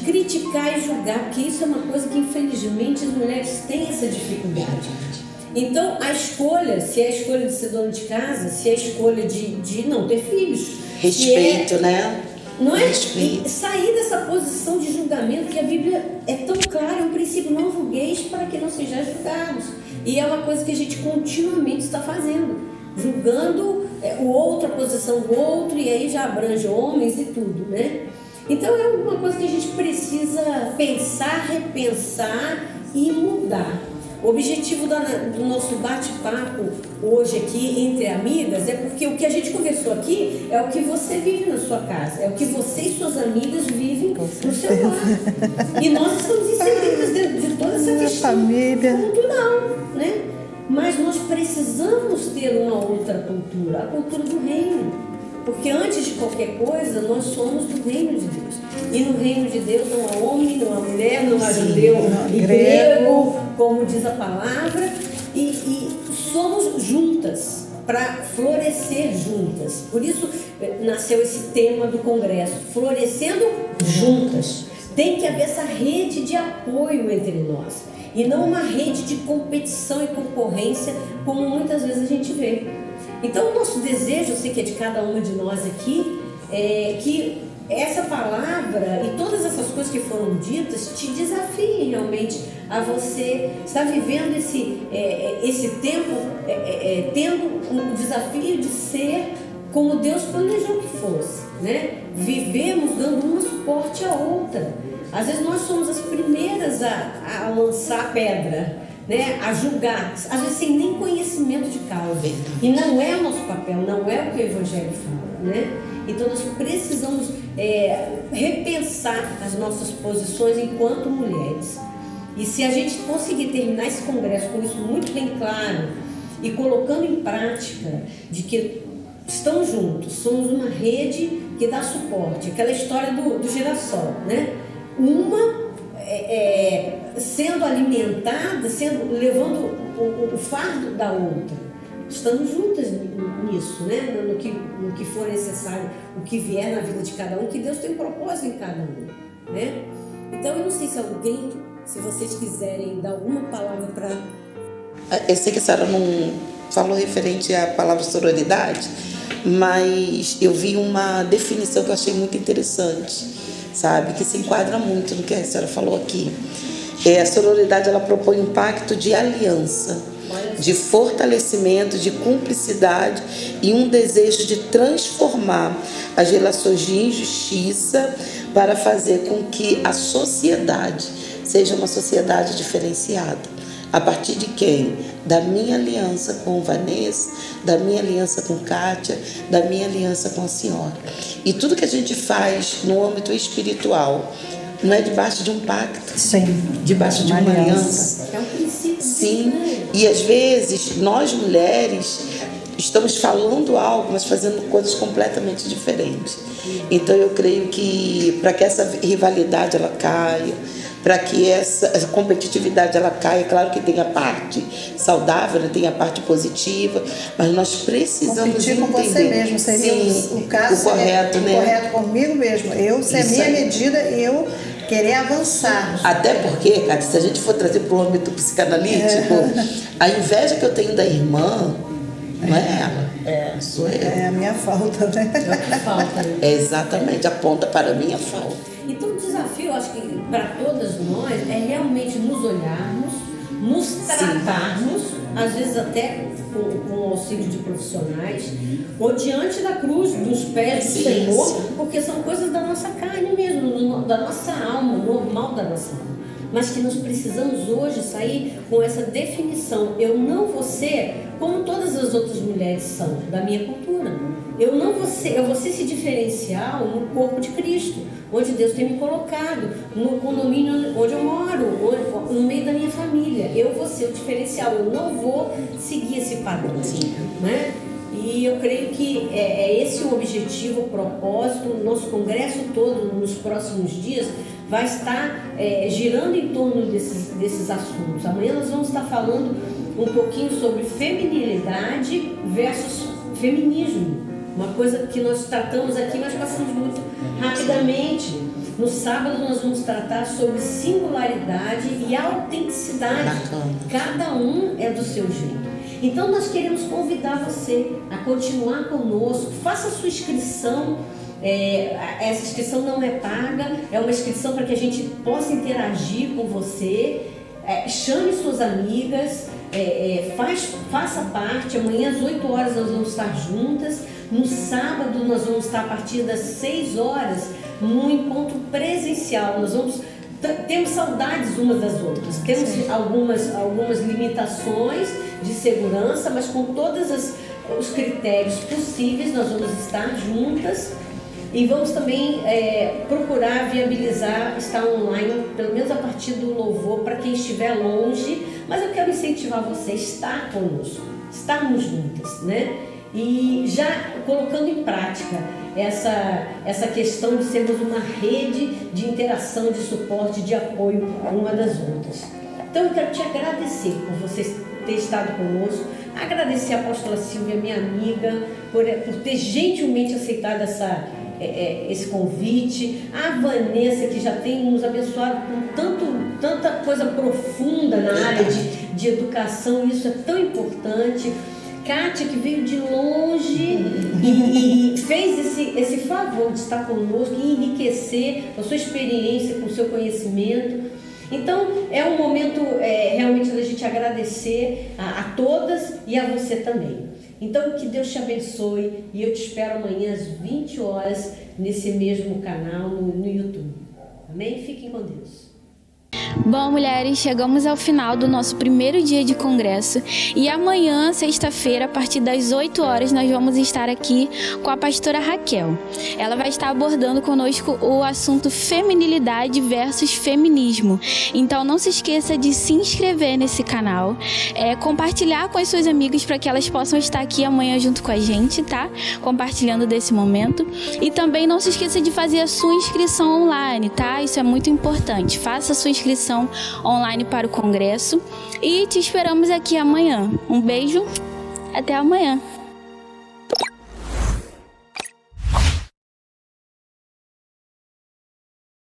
criticar e julgar, porque isso é uma coisa que infelizmente as mulheres têm essa dificuldade. Então a escolha, se é a escolha de ser dona de casa, se é a escolha de não ter filhos, respeito, né? Não é? Respeito. Sair dessa posição de julgamento, que a Bíblia é tão clara, é um princípio: não julgueis para que não sejais julgados. E é uma coisa que a gente continuamente está fazendo, julgando o outro, a posição do outro, e aí já abrange homens e tudo, né? Então é uma coisa que a gente precisa pensar, repensar e mudar. O objetivo do nosso bate-papo hoje aqui entre amigas é porque o que a gente conversou aqui é o que você vive na sua casa, é o que você e suas amigas vivem no seu lar. E nós estamos inseridas dentro de toda essa questão cultural, né? Mas nós precisamos ter uma outra cultura, a cultura do reino. Porque antes de qualquer coisa, nós somos do reino de Deus. E no reino de Deus não há homem, não há mulher, não há judeu e grego, como diz a palavra. E somos juntas, para florescer juntas. Por isso nasceu esse tema do congresso, florescendo juntas. Tem que haver essa rede de apoio entre nós. E não uma rede de competição e concorrência, como muitas vezes a gente vê. Então o nosso desejo, eu sei que é de cada uma de nós aqui, é que essa palavra e todas essas coisas que foram ditas te desafiem realmente a você estar vivendo esse tempo, tendo um desafio de ser como Deus planejou que fosse, né? Vivemos dando uma suporte à outra. Às vezes nós somos as primeiras a lançar pedra, né, a julgar, às vezes sem nem conhecimento de causa. E não é o nosso papel, não é o que o Evangelho fala, né? Então nós precisamos repensar as nossas posições enquanto mulheres. E se a gente conseguir terminar esse congresso com isso muito bem claro e colocando em prática de que estamos juntos, somos uma rede que dá suporte, aquela história do girassol, né? Uma sendo alimentada, levando o fardo da outra. Estamos juntas nisso, né? No que for necessário, o que vier na vida de cada um, que Deus tem um propósito em cada um, né? Então eu não sei se vocês quiserem dar alguma palavra para... Eu sei que a senhora não falou referente à palavra sororidade, mas eu vi uma definição que eu achei muito interessante, sabe? Que se enquadra muito no que a senhora falou aqui. A sororidade, ela propõe um pacto de aliança, de fortalecimento, de cumplicidade e um desejo de transformar as relações de injustiça para fazer com que a sociedade seja uma sociedade diferenciada. A partir de quem? Da minha aliança com Vanessa, da minha aliança com Kátia, da minha aliança com a senhora. E tudo que a gente faz no âmbito espiritual não é debaixo de um pacto, sim, debaixo de uma aliança. É um princípio. Sim, e às vezes nós mulheres estamos falando algo, mas fazendo coisas completamente diferentes. Então eu creio que para que essa rivalidade ela caia, para que essa competitividade ela caia, claro que tem a parte saudável, né? Tem a parte positiva, mas nós precisamos competir com entender. você mesmo, seria o caso, o correto, né? Correto comigo mesmo. Eu ser a minha medida e eu querer avançar. Até porque, cara, se a gente for trazer para o âmbito psicanalítico, a inveja que eu tenho da irmã não é ela, sou eu. É a minha falta, né? É o que falta, né? É exatamente, aponta para a minha falta. Então o desafio, acho que para todas nós, é realmente nos olharmos, nos tratarmos, às vezes até com o auxílio de profissionais, ou diante da cruz, dos pés do Senhor, porque são coisas da nossa carne mesmo, da nossa alma, normal da nossa alma. Mas que nós precisamos hoje sair com essa definição. Eu não vou ser como todas as outras mulheres são, da minha cultura. Eu vou ser esse diferencial no corpo de Cristo, onde Deus tem me colocado, no condomínio onde eu moro, no meio da minha família. Eu vou ser o diferencial, eu não vou seguir esse padrão, né? E eu creio que é esse o objetivo, o propósito. O nosso congresso todo, nos próximos dias, vai estar girando em torno desses assuntos. Amanhã nós vamos estar falando um pouquinho sobre feminilidade versus feminismo, uma coisa que nós tratamos aqui, mas passamos muito rapidamente. No sábado nós vamos tratar sobre singularidade e autenticidade. Cada um é do seu jeito. Então nós queremos convidar você a continuar conosco. Faça a sua inscrição. Essa inscrição não é paga, é uma inscrição para que a gente possa interagir com você. Chame suas amigas, faça parte. Amanhã às 8 horas nós vamos estar juntas. No sábado nós vamos estar a partir das 6 horas num encontro presencial. Temos saudades umas das outras, temos algumas limitações de segurança, mas com todos os critérios possíveis nós vamos estar juntas. E vamos também procurar viabilizar, estar online, pelo menos a partir do louvor, para quem estiver longe. Mas eu quero incentivar você a estar conosco, estarmos juntas, né? E já colocando em prática essa questão de sermos uma rede de interação, de suporte, de apoio uma das outras. Então eu quero te agradecer por você ter estado conosco, agradecer a apóstola Silvia, minha amiga, por ter gentilmente aceitado esse convite, a Vanessa, que já tem nos abençoado com tanta coisa profunda na área de educação, isso é tão importante. Kátia, que veio de longe e fez esse favor de estar conosco e enriquecer a sua experiência, com o seu conhecimento. Então, é um momento realmente da gente agradecer a todas e a você também. Então, que Deus te abençoe e eu te espero amanhã às 20 horas nesse mesmo canal no YouTube. Amém? Fiquem com Deus. Bom, mulheres, chegamos ao final do nosso primeiro dia de congresso e amanhã, sexta-feira, a partir das 8 horas, nós vamos estar aqui com a pastora Raquel. Ela vai estar abordando conosco o assunto feminilidade versus feminismo. Então, não se esqueça de se inscrever nesse canal, compartilhar com as suas amigas para que elas possam estar aqui amanhã junto com a gente, tá? Compartilhando desse momento. E também não se esqueça de fazer a sua inscrição online, tá? Isso é muito importante. Faça a sua inscrição online para o congresso e te esperamos aqui amanhã. Um beijo, até amanhã.